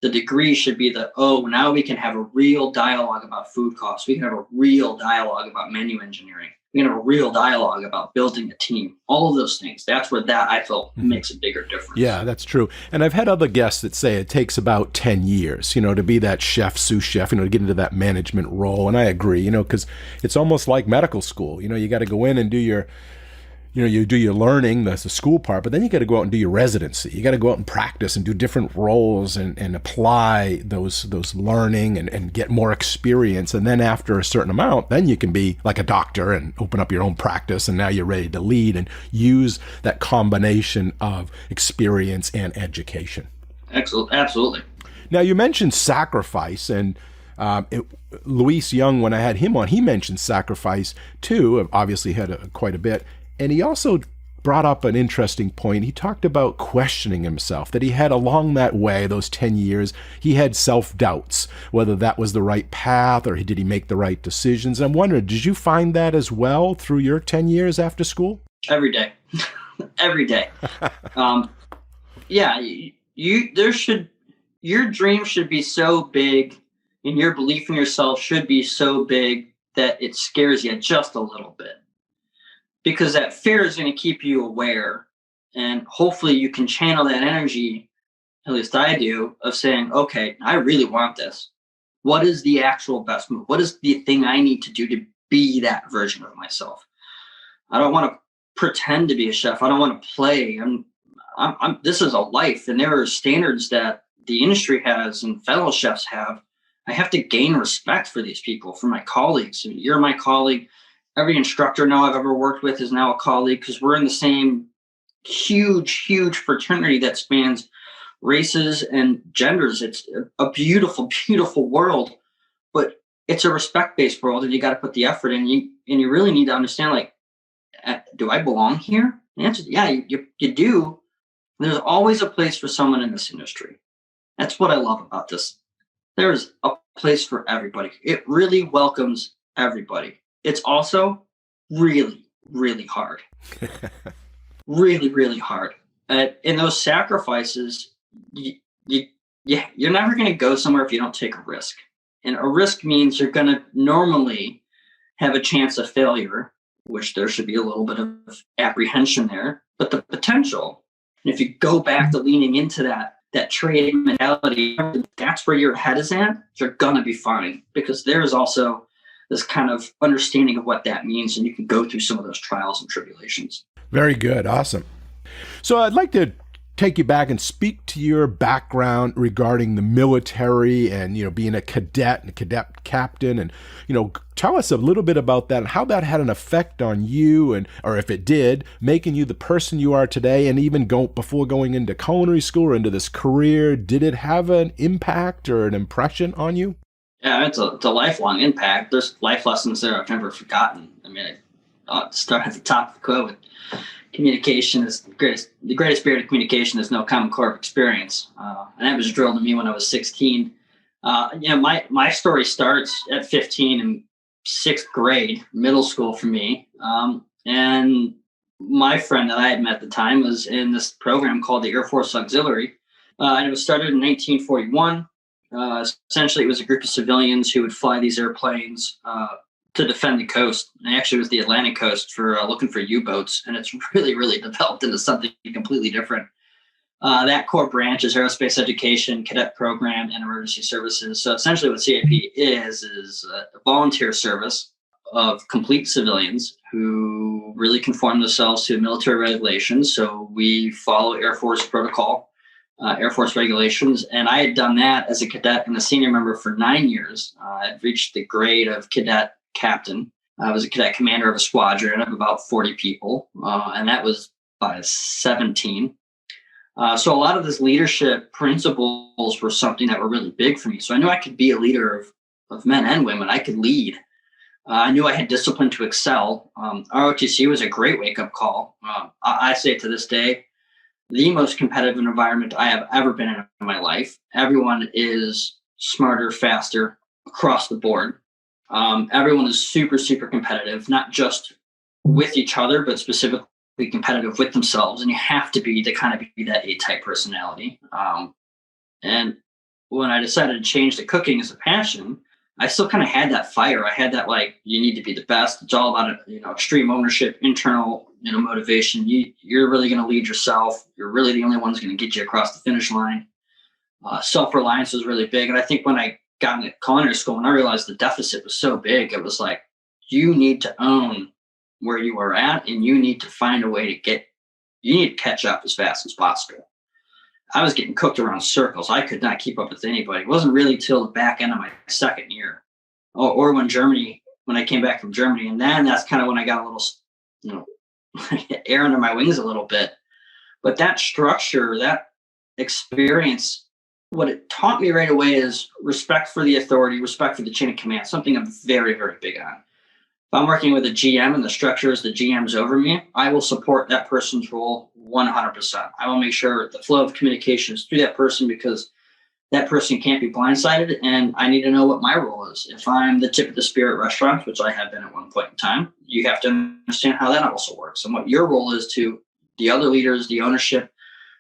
the degree should be now we can have a real dialogue about food costs. We can have a real dialogue about menu engineering. We can have a real dialogue about building a team. All of those things. That's where that I feel makes a bigger difference. Yeah, that's true. And I've had other guests that say it takes about 10 years, to be that chef, sous chef, to get into that management role. And I agree, because it's almost like medical school. You got to go in and do your you do your learning, that's the school part, but then you got to go out and do your residency. You got to go out and practice and do different roles and apply those learning and get more experience. And then after a certain amount, then you can be like a doctor and open up your own practice. And now you're ready to lead and use that combination of experience and education. Absolutely. Now, you mentioned sacrifice, and Luis Young, when I had him on, he mentioned sacrifice too. Obviously had quite a bit. And he also brought up an interesting point. He talked about questioning himself, that he had along that way, those 10 years, he had self-doubts, whether that was the right path or did he make the right decisions. I'm wondering, did you find that as well through your 10 years after school? Every day. Every day. Yeah, your dream should be so big and your belief in yourself should be so big that it scares you just a little bit. Because that fear is going to keep you aware, and hopefully you can channel that energy, at least I do, of saying, okay, I really want this. What is the actual best move? What is the thing I need to do to be that version of myself? I don't want to pretend to be a chef. I don't want to play. This is a life, and there are standards that the industry has and fellow chefs have. I have to gain respect for these people, for my colleagues. And you're my colleague. Every instructor now I've ever worked with is now a colleague, because we're in the same huge, huge fraternity that spans races and genders. It's a beautiful, beautiful world, but it's a respect-based world, and you got to put the effort in. You really need to understand, like, do I belong here? The answer is yeah, you do. There's always a place for someone in this industry. That's what I love about this. There's a place for everybody. It really welcomes everybody. It's also really, really hard. Really, really hard. In those sacrifices, you're never going to go somewhere if you don't take a risk. And a risk means you're going to normally have a chance of failure, which there should be a little bit of apprehension there. But the potential, and if you go back to leaning into that trade mentality, that's where your head is at, you're going to be fine. Because there is also this kind of understanding of what that means, and you can go through some of those trials and tribulations. Very good. Awesome. So I'd like to take you back and speak to your background regarding the military and, being a cadet and a cadet captain, and, tell us a little bit about that and how that had an effect on you, or if it did, making you the person you are today. And even before going into culinary school or into this career, did it have an impact or an impression on you? Yeah, it's a lifelong impact. There's life lessons there I've never forgotten. I mean, I'll start at the top of the quote with communication is the greatest spirit of communication is no common core of experience. And that was drilled in me when I was 16. My story starts at 15 in sixth grade, middle school for me. And my friend that I had met at the time was in this program called the Air Force Auxiliary. And it was started in 1941. Essentially, it was a group of civilians who would fly these airplanes to defend the coast. And actually, it was the Atlantic coast for looking for U-boats. And it's really, really developed into something completely different. That core branch is aerospace education, cadet program, and emergency services. So essentially what CAP is a volunteer service of complete civilians who really conform themselves to military regulations. So we follow Air Force protocol, Air Force regulations. And I had done that as a cadet and a senior member for 9 years. I'd reached the grade of cadet captain. I was a cadet commander of a squadron of about 40 people. And that was by 17. So a lot of this leadership principles were something that were really big for me. So I knew I could be a leader of men and women. I could lead. I knew I had discipline to excel. ROTC was a great wake-up call. I say to this day, the most competitive environment I have ever been in my life. Everyone is smarter, faster across the board. Everyone is super, super competitive, not just with each other, but specifically competitive with themselves. And you have to be to kind of be that A-type personality. And when I decided to change to cooking as a passion, I still kind of had that fire. I had that, like, you need to be the best. It's all about, extreme ownership, internal, motivation. You're really going to lead yourself. You're really the only one who's going to get you across the finish line. Self-reliance was really big. And I think when I got into culinary school and I realized the deficit was so big, it was like, you need to own where you are at, and you need to find a way to catch up as fast as possible. I was getting cooked around circles. I could not keep up with anybody. It wasn't really till the back end of my second year or when I came back from Germany. And then that's kind of when I got a little, air under my wings a little bit. But that structure, that experience, what it taught me right away is respect for the authority, respect for the chain of command, something I'm very, very big on. If I'm working with a GM and the structure is the GM's over me, I will support that person's role 100%. I will make sure the flow of communication is through that person, because that person can't be blindsided, and I need to know what my role is. If I'm the tip of the spear at restaurants, which I have been at one point in time, you have to understand how that also works and what your role is to the other leaders, the ownership,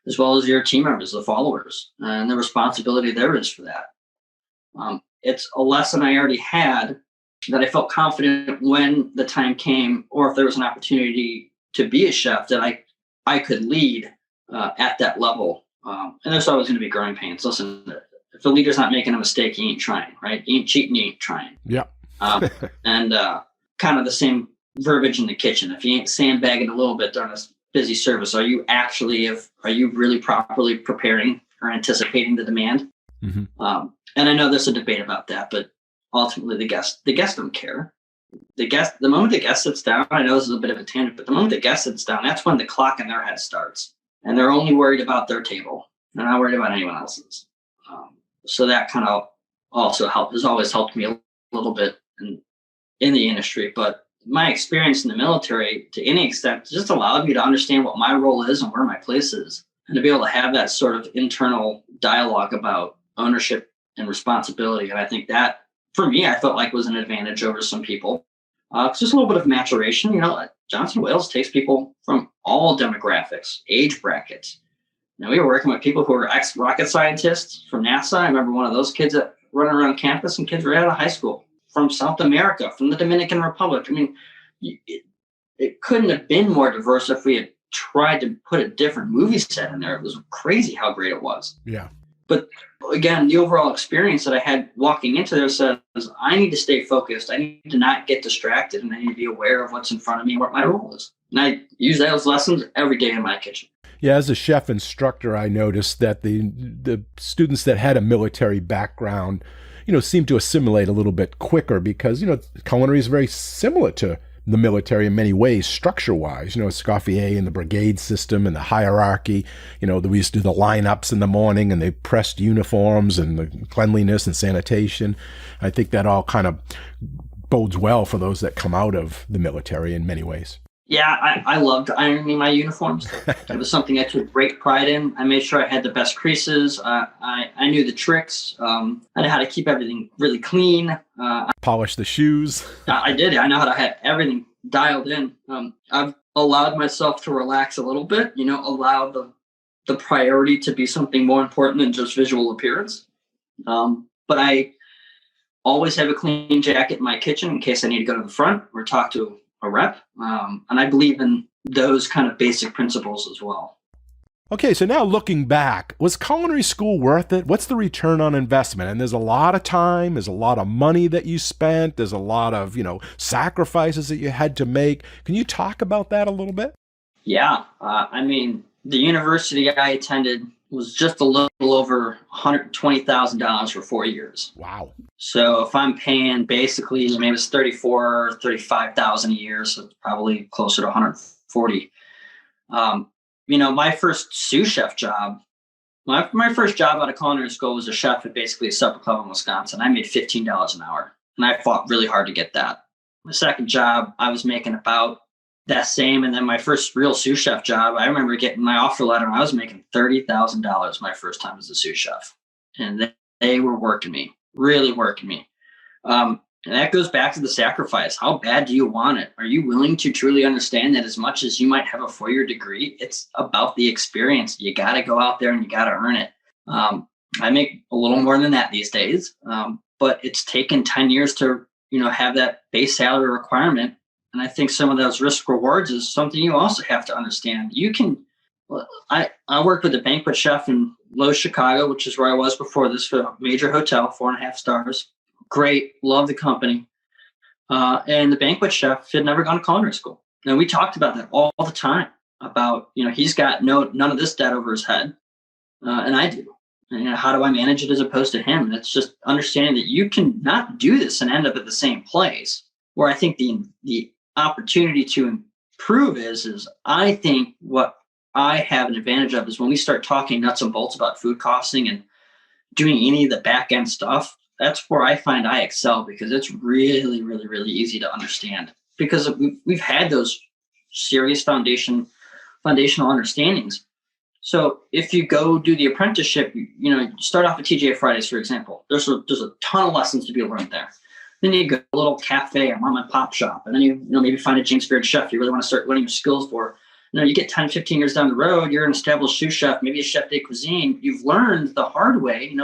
as well as your team members, the followers, and the responsibility there is for that. It's a lesson I already had, that I felt confident when the time came, or if there was an opportunity to be a chef, that I could lead at that level. And there's always going to be growing pains. Listen, if the leader's not making a mistake, he ain't trying, right? He ain't cheating, he ain't trying. Yeah. And kind of the same verbiage in the kitchen. If you ain't sandbagging a little bit during a busy service, are you really properly preparing or anticipating the demand? Mm-hmm. And I know there's a debate about that, but ultimately the guests don't care. The moment the guest sits down, I know this is a bit of a tangent, but the moment the guest sits down, that's when the clock in their head starts, and they're only worried about their table. They're not worried about anyone else's. So that kind of also has always helped me a little bit in the industry. But my experience in the military, to any extent, just allowed me to understand what my role is and where my place is, and to be able to have that sort of internal dialogue about ownership and responsibility. And I think that, for me, I felt like was an advantage over some people. It's just a little bit of maturation. Johnson Wales takes people from all demographics, age brackets. We were working with people who were ex-rocket scientists from NASA. I remember one of those kids that running around campus, and kids right out of high school from South America, from the Dominican Republic. I mean, it couldn't have been more diverse if we had tried to put a different movie set in there. It was crazy how great it was. Yeah. But again, the overall experience that I had walking into there says, I need to stay focused. I need to not get distracted, and I need to be aware of what's in front of me and what my role is. And I use those lessons every day in my kitchen. Yeah, as a chef instructor, I noticed that the students that had a military background, seemed to assimilate a little bit quicker, because, culinary is very similar to the military in many ways, structure-wise. Escoffier and the brigade system and the hierarchy. We used to do the lineups in the morning, and they pressed uniforms and the cleanliness and sanitation. I think that all kind of bodes well for those that come out of the military in many ways. Yeah, I loved ironing my uniforms. It was something I took great pride in. I made sure I had the best creases. I knew the tricks. I knew how to keep everything really clean. Polish the shoes. I did. I know how to have everything dialed in. I've allowed myself to relax a little bit, allow the priority to be something more important than just visual appearance. But I always have a clean jacket in my kitchen in case I need to go to the front or talk to a rep. And I believe in those kind of basic principles as well. Okay, so now looking back, was culinary school worth it? What's the return on investment? And there's a lot of time, there's a lot of money that you spent, there's a lot of, sacrifices that you had to make. Can you talk about that a little bit? Yeah. The university I attended was just a little over $120,000 for 4 years. Wow. So if I'm paying basically, maybe it's $34,000, $35,000 a year, so it's probably closer to $140,000. My first sous chef job, my first job out of culinary school was a chef at basically a supper club in Wisconsin. I made $15 an hour, and I fought really hard to get that. My second job, I was making about that same. And then my first real sous chef job, I remember getting my offer letter, and I was making $30,000 my first time as a sous chef. And they were working me, really working me. And that goes back to the sacrifice. How bad do you want it? Are you willing to truly understand that as much as you might have a 4-year degree, it's about the experience. You got to go out there and you got to earn it. I make a little more than that these days, but it's taken 10 years to, have that base salary requirement. And I think some of those risk rewards is something you also have to understand. I worked with a banquet chef in Lowe's, Chicago, which is where I was before this, for a major hotel, 4.5 stars. Great. Love the company. And the banquet chef had never gone to culinary school. And we talked about that all the time about, he's got none of this debt over his head. And I do. And, how do I manage it as opposed to him? And it's just understanding that you can not do this and end up at the same place. Where I think the opportunity to improve is I think what I have an advantage of is when we start talking nuts and bolts about food costing and doing any of the back end stuff, that's where I find I excel, because it's really, really, really easy to understand, because we've had those serious foundational understandings. So if you go do the apprenticeship, you start off at TGI Fridays, for example. There's a ton of lessons to be learned there. Then you go to a little cafe or mom and pop shop, and then you maybe find a James Beard chef you really want to start learning your skills for. You get 10, 15 years down the road, you're an established sous chef, maybe a chef de cuisine. You've learned the hard way.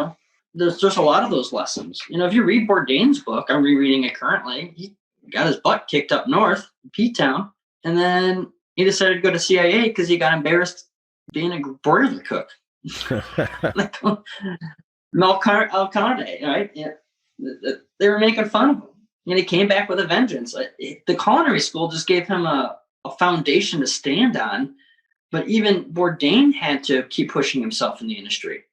There's a lot of those lessons. If you read Bourdain's book, I'm rereading it currently. He got his butt kicked up north, P-Town, and then he decided to go to CIA because he got embarrassed being a broiler cook. Like Alcalde, right? Yeah. They were making fun of him, and he came back with a vengeance. The culinary school just gave him a foundation to stand on, but even Bourdain had to keep pushing himself in the industry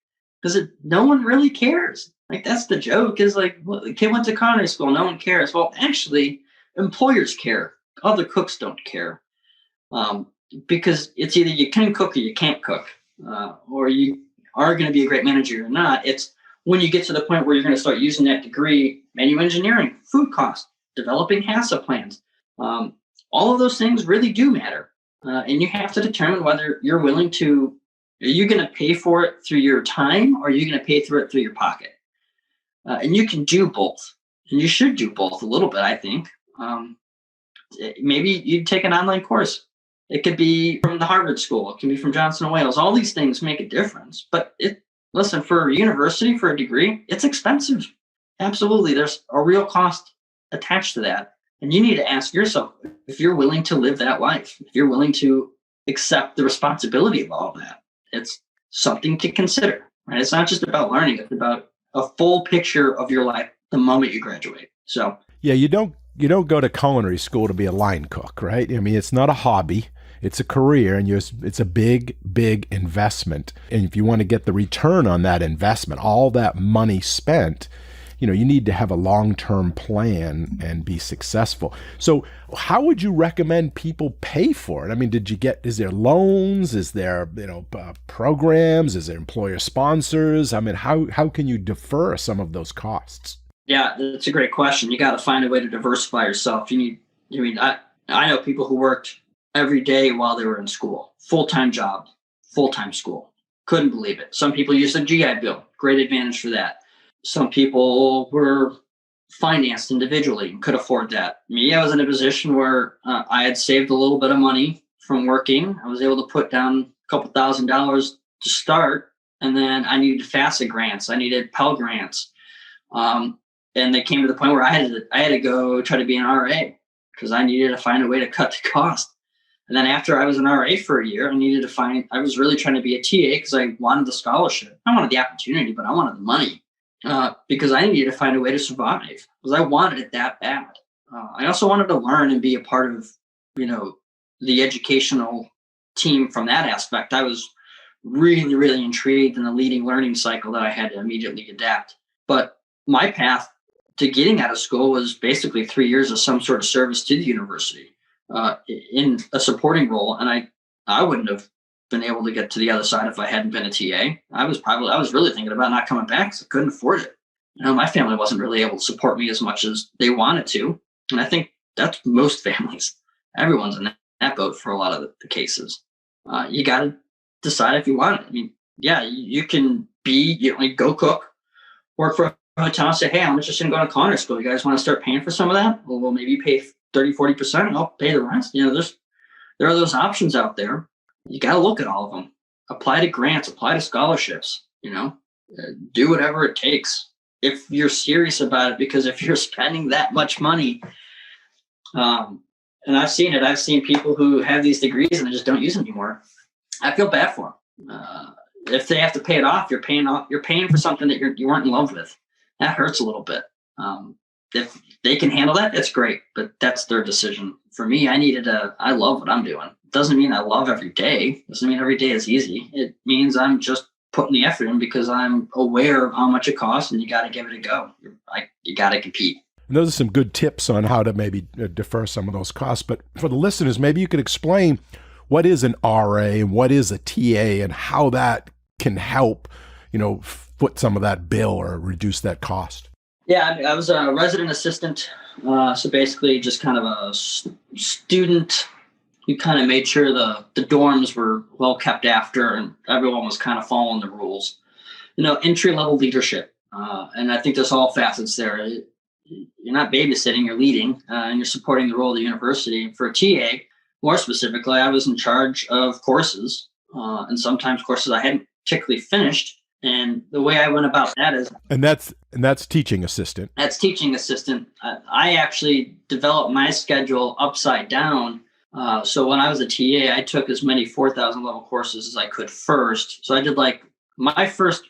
because no one really cares. Like, that's the joke, is like, well, the kid went to culinary school, no one cares. Well, actually, employers care. Other cooks don't care, because it's either you can cook or you can't cook, or you are going to be a great manager or not. It's when you get to the point where you're going to start using that degree, menu engineering, food cost, developing HACCP plans. All of those things really do matter. And you have to determine whether you're willing to, are you going to pay for it through your time, or are you going to pay for it through your pocket? And you can do both. And you should do both a little bit, I think. Maybe you take an online course. It could be from the Harvard School. It can be from Johnson & Wales. All these things make a difference. But listen, for a university, for a degree, it's expensive. Absolutely. There's a real cost attached to that. And you need to ask yourself if you're willing to live that life, if you're willing to accept the responsibility of all of that. It's something to consider, right? It's not just about learning. It's about a full picture of your life the moment you graduate. So yeah, you don't go to culinary school to be a line cook, right? I mean, it's not a hobby. It's a career, and it's a big, big investment. And if you want to get the return on that investment, all that money spent, you need to have a long-term plan and be successful. So how would you recommend people pay for it? I mean, is there loans? Is there, programs? Is there employer sponsors? I mean, how can you defer some of those costs? Yeah, that's a great question. You got to find a way to diversify yourself. I know people who worked every day while they were in school, full-time job, full-time school. Couldn't believe it. Some people used a GI Bill. Great advantage for that. Some people were financed individually and could afford that. Me, I was in a position where I had saved a little bit of money from working. I was able to put down a couple $1,000s to start, and then I needed FAFSA grants. I needed Pell grants. And they came to the point where I had to go try to be an RA because I needed to find a way to cut the cost. And then after I was an RA for a year, I was really trying to be a TA because I wanted the scholarship. I wanted the opportunity, but I wanted the money. Because I needed to find a way to survive, because I wanted it that bad. I also wanted to learn and be a part of, the educational team from that aspect. I was really, really intrigued in the leading learning cycle that I had to immediately adapt. But my path to getting out of school was basically 3 years of some sort of service to the university in a supporting role. And I wouldn't have been able to get to the other side if I hadn't been a TA. I was really thinking about not coming back because I couldn't afford it. My family wasn't really able to support me as much as they wanted to. And I think that's most families. Everyone's in that boat for a lot of the cases. You got to decide if you want it. I mean, yeah, you can go cook, work for a hotel and say, hey, I'm interested in going to culinary school. You guys want to start paying for some of that? Well, we'll maybe pay 30, 40% and I'll pay the rest. There are those options out there. You got to look at all of them. Apply to grants, apply to scholarships, do whatever it takes if you're serious about it, because if you're spending that much money, and I've seen it, I've seen people who have these degrees and they just don't use them anymore. I feel bad for them. If they have to pay it off, you're paying for something that you weren't in love with. That hurts a little bit. If they can handle that, that's great, but that's their decision. For me, I love what I'm doing. It doesn't mean I love every day. It doesn't mean every day is easy. It means I'm just putting the effort in because I'm aware of how much it costs, and you got to give it a go. You got to compete. And those are some good tips on how to maybe defer some of those costs. But for the listeners, maybe you could explain what is an RA and what is a TA and how that can help, foot some of that bill or reduce that cost. Yeah, I was a resident assistant. So basically just kind of a student who kind of made sure the dorms were well kept after and everyone was kind of following the rules. Entry-level leadership. And I think there's all facets there. You're not babysitting, you're leading, and you're supporting the role of the university. For a TA, more specifically, I was in charge of courses, and sometimes courses I hadn't particularly finished. And the way I went about that is... And that's teaching assistant. That's teaching assistant. I actually developed my schedule upside down. So when I was a TA, I took as many 4,000 level courses as I could first. So I did like my first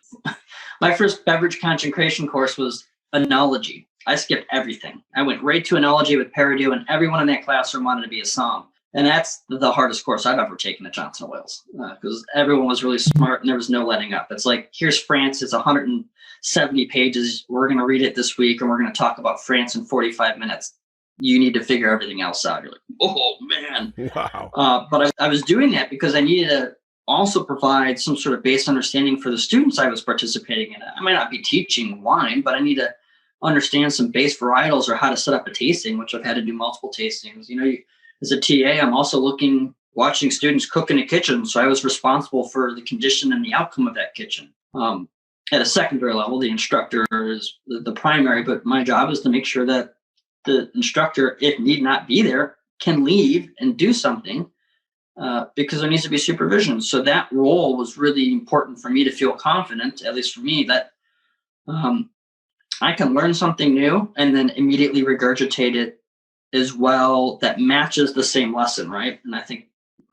beverage concentration course was enology. I skipped everything. I went right to enology with Peridot, and everyone in that classroom wanted to be a som. And that's the hardest course I've ever taken at Johnson & Wales because everyone was really smart and there was no letting up. It's like, here's France. It's 170 pages. We're going to read it this week and we're going to talk about France in 45 minutes. You need to figure everything else out. You're like, oh, man. Wow. But I was doing that because I needed to also provide some sort of base understanding for the students I was participating in. I might not be teaching wine, but I need to understand some base varietals or how to set up a tasting, which I've had to do multiple tastings. As a TA, I'm also watching students cook in a kitchen. So I was responsible for the condition and the outcome of that kitchen. At a secondary level, the instructor is the primary, but my job is to make sure that the instructor, if need not be there, can leave and do something because there needs to be supervision. So that role was really important for me to feel confident, at least for me, that I can learn something new and then immediately regurgitate it as well that matches the same lesson, right? And I think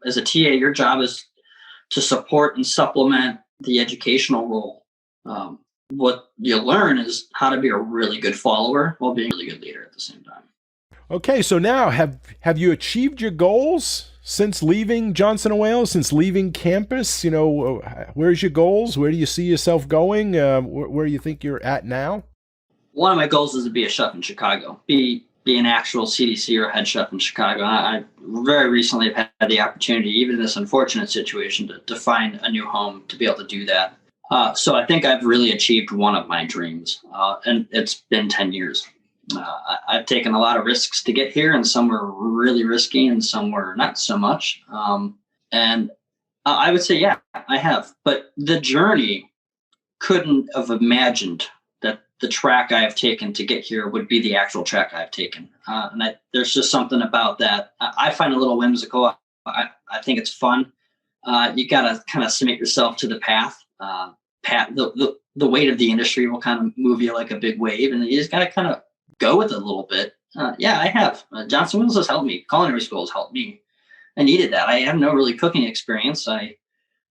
as a TA, your job is to support and supplement the educational role. What you learn is how to be a really good follower while being a really good leader at the same time. Okay, so now have you achieved your goals since leaving Johnson & Wales, since leaving campus? Where's your goals? Where do you see yourself going? Where do you think you're at now? One of my goals is to be a chef in Chicago, be an actual CDC or head chef in Chicago. I very recently have had the opportunity, even in this unfortunate situation, to find a new home to be able to do that. So I think I've really achieved one of my dreams, and it's been 10 years. I've taken a lot of risks to get here, and some were really risky and some were not so much. And I would say, yeah, I have. But the journey couldn't have imagined that the track I have taken to get here would be the actual track I've taken. And there's just something about that I find a little whimsical. I think it's fun. You got to kind of submit yourself to the path. The weight of the industry will kind of move you like a big wave, and you just got to kind of go with it a little bit. Yeah, I have. Johnson Wales has helped me. Culinary School has helped me. I needed that. I have no really cooking experience. I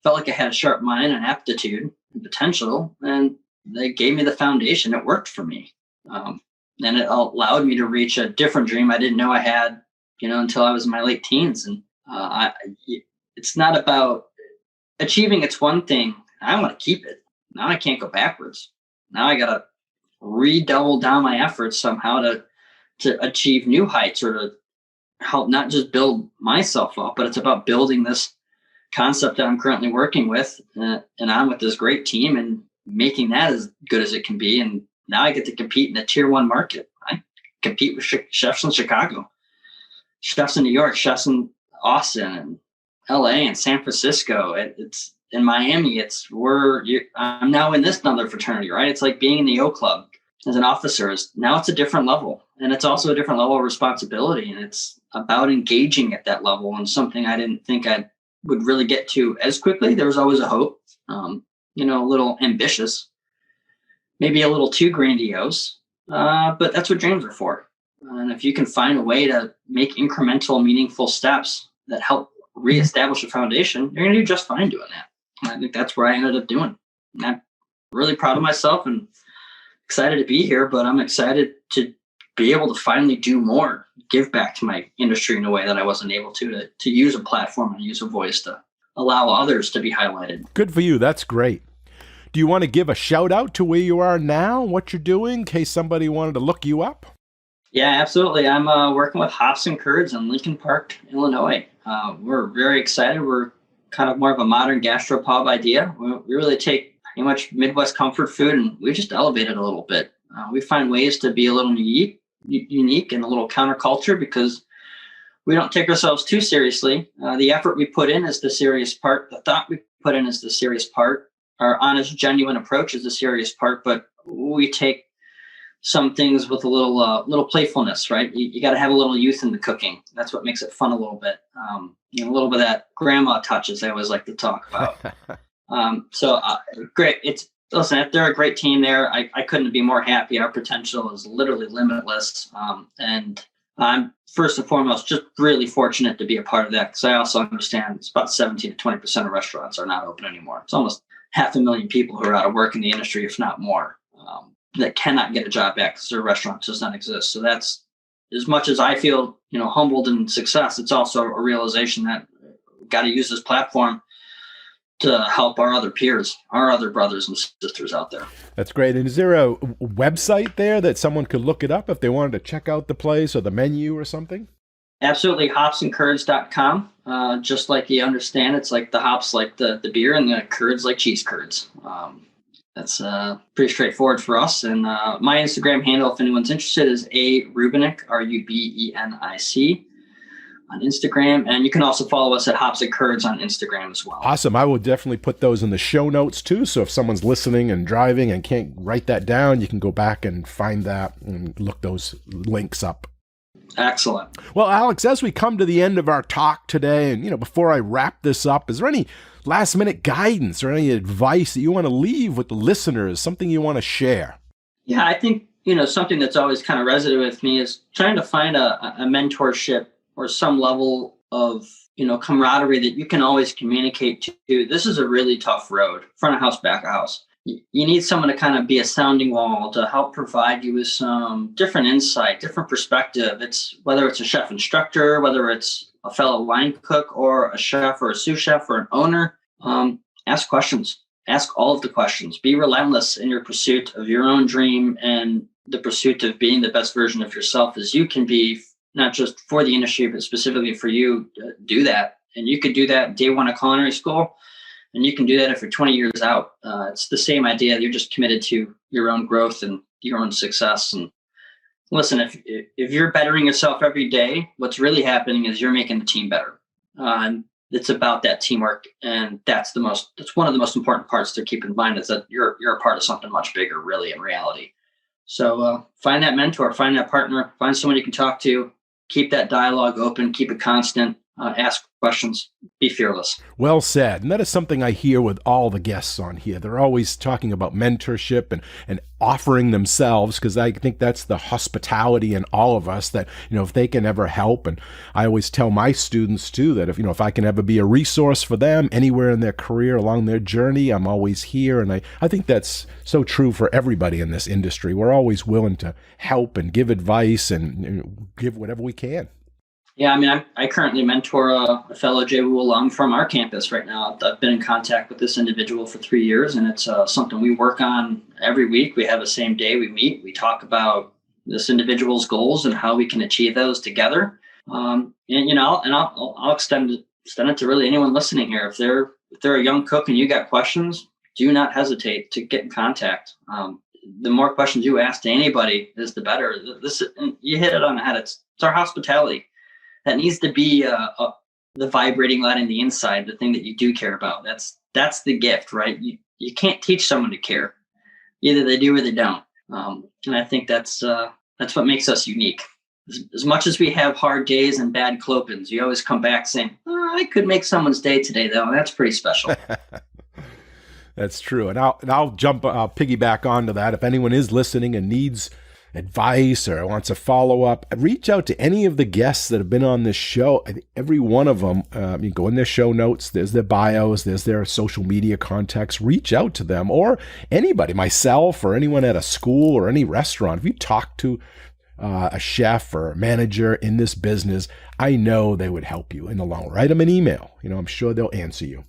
felt like I had a sharp mind and aptitude and potential, and they gave me the foundation. It worked for me. And it allowed me to reach a different dream I didn't know I had, until I was in my late teens. And it's not about achieving. It's one thing. I want to keep it. Now I can't go backwards. Now I got to redouble down my efforts somehow to achieve new heights or to help not just build myself up, but it's about building this concept that I'm currently working with. And I'm with this great team and making that as good as it can be. And now I get to compete in a tier 1 market. I compete with chefs in Chicago, chefs in New York, chefs in Austin and LA and San Francisco. It's in Miami. I'm now in this another fraternity, right? It's like being in the O Club as an officer. Now it's a different level, and it's also a different level of responsibility. And it's about engaging at that level, and something I didn't think I would really get to as quickly. There was always a hope, a little ambitious, maybe a little too grandiose, but that's what dreams are for. And if you can find a way to make incremental, meaningful steps that help reestablish a foundation, you're going to do just fine doing that. And I think that's where I ended up doing. And I'm really proud of myself and excited to be here, but I'm excited to be able to finally do more, give back to my industry in a way that I wasn't able to use a platform and use a voice to allow others to be highlighted. Good for you. That's great. Do you want to give a shout out to where you are now, what you're doing, in case somebody wanted to look you up? Yeah, absolutely. I'm working with Hops and Curds in Lincoln Park, Illinois. We're very excited. We're kind of more of a modern gastropub idea. We really take pretty much Midwest comfort food and we just elevate it a little bit. We find ways to be a little unique and a little counterculture because we don't take ourselves too seriously. The effort we put in is the serious part. The thought we put in is the serious part. Our honest, genuine approach is the serious part, but we take some things with a little playfulness, right? You got to have a little youth in the cooking. That's what makes it fun a little bit. A little bit of that grandma touch, as I always like to talk about. Great. Listen, if they're a great team there, I couldn't be more happy. Our potential is literally limitless. And I'm first and foremost just really fortunate to be a part of that because I also understand it's about 17 to 20% of restaurants are not open anymore. It's almost 500,000 people who are out of work in the industry, if not more, that cannot get a job back because their restaurant does not exist. So that's, as much as I feel, humbled in success, it's also a realization that we've got to use this platform to help our other peers, our other brothers and sisters out there. That's great. And is there a website there that someone could look it up if they wanted to check out the place or the menu or something? Absolutely. hopsandcurds.com. Just like you understand, it's like the hops like the beer and the curds like cheese curds. That's pretty straightforward for us. And my Instagram handle, if anyone's interested, is Rubenic, Rubenic on Instagram. And you can also follow us at Hops and Curds on Instagram as well. Awesome. I will definitely put those in the show notes too. So if someone's listening and driving and can't write that down, you can go back and find that and look those links up. Excellent. Well, Alex, as we come to the end of our talk today, and before I wrap this up, is there any last minute guidance or any advice that you want to leave with the listeners, something you want to share? Yeah, I think, something that's always kind of resonated with me is trying to find a mentorship or some level of, camaraderie that you can always communicate to. This is a really tough road, front of house, back of house. You need someone to kind of be a sounding wall to help provide you with some different insight, different perspective. It's whether it's a chef instructor, whether it's a fellow line cook or a chef or a sous chef or an owner. Ask questions. Ask all of the questions. Be relentless in your pursuit of your own dream and the pursuit of being the best version of yourself as you can be, not just for the industry, but specifically for you. Do that. And you could do that day one of culinary school. And you can do that if you're 20 years out. It's the same idea. You're just committed to your own growth and your own success. And listen, if you're bettering yourself every day, what's really happening is you're making the team better. And it's about that teamwork. And that's one of the most important parts to keep in mind is that you're a part of something much bigger, really, in reality. So find that mentor, find that partner, find someone you can talk to, keep that dialogue open, keep it constant. Ask questions, be fearless. Well said. And that is something I hear with all the guests on here. They're always talking about mentorship and offering themselves, because I think that's the hospitality in all of us that, if they can ever help. And I always tell my students too, that if I can ever be a resource for them anywhere in their career along their journey, I'm always here. And I think that's so true for everybody in this industry. We're always willing to help and give advice and give whatever we can. Yeah, I currently mentor a fellow JWU alum from our campus right now. I've been in contact with this individual for 3 years, and it's something we work on every week. We have the same day we meet. We talk about this individual's goals and how we can achieve those together. I'll extend it to really anyone listening here. If they're a young cook and you got questions, do not hesitate to get in contact. The more questions you ask to anybody is the better. You hit it on the head. It's our hospitality. That needs to be the vibrating light in the inside, the thing that you do care about. That's the gift, right? You can't teach someone to care. Either they do or they don't. And I think that's what makes us unique. As much as we have hard days and bad clopins, you always come back saying, I could make someone's day today, though. And that's pretty special. That's true. And I'll piggyback onto that. If anyone is listening and needs advice or wants a follow-up, reach out to any of the guests that have been on this show. I think every one of them, you go in their show notes, there's their bios, there's their social media contacts. Reach out to them, or anybody, myself or anyone at a school or any restaurant. If you talk to a chef or a manager in this business, I know they would help you in the long run. Write them an email. I'm sure they'll answer you.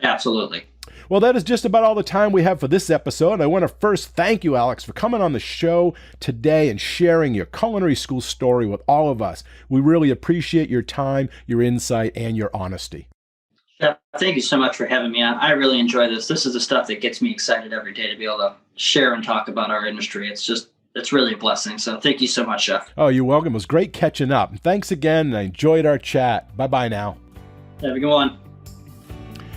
Absolutely. Well, that is just about all the time we have for this episode. I want to first thank you, Alex, for coming on the show today and sharing your culinary school story with all of us. We really appreciate your time, your insight, and your honesty. Yeah, thank you so much for having me on. I really enjoy this. This is the stuff that gets me excited every day to be able to share and talk about our industry. It's really a blessing. So thank you so much, Chef. Oh, you're welcome. It was great catching up. Thanks again. I enjoyed our chat. Bye-bye now. Have a good one.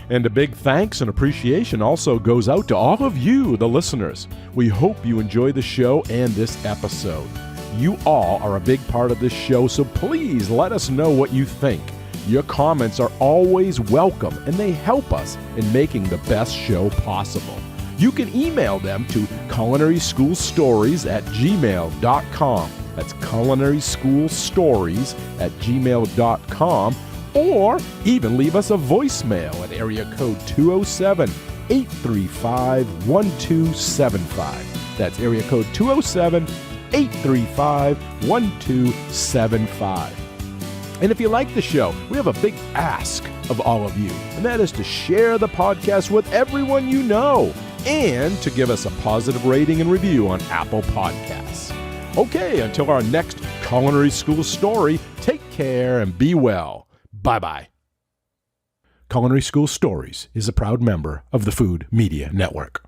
And a big thanks and appreciation also goes out to all of you, the listeners. We hope you enjoy the show and this episode. You all are a big part of this show, so please let us know what you think. Your comments are always welcome, and they help us in making the best show possible. You can email them to culinaryschoolstories@gmail.com. That's culinaryschoolstories@gmail.com. Or even leave us a voicemail at area code 207-835-1275. That's area code 207-835-1275. And if you like the show, we have a big ask of all of you, and that is to share the podcast with everyone you know and to give us a positive rating and review on Apple Podcasts. Okay, until our next Culinary School Story, take care and be well. Bye-bye. Culinary School Stories is a proud member of the Food Media Network.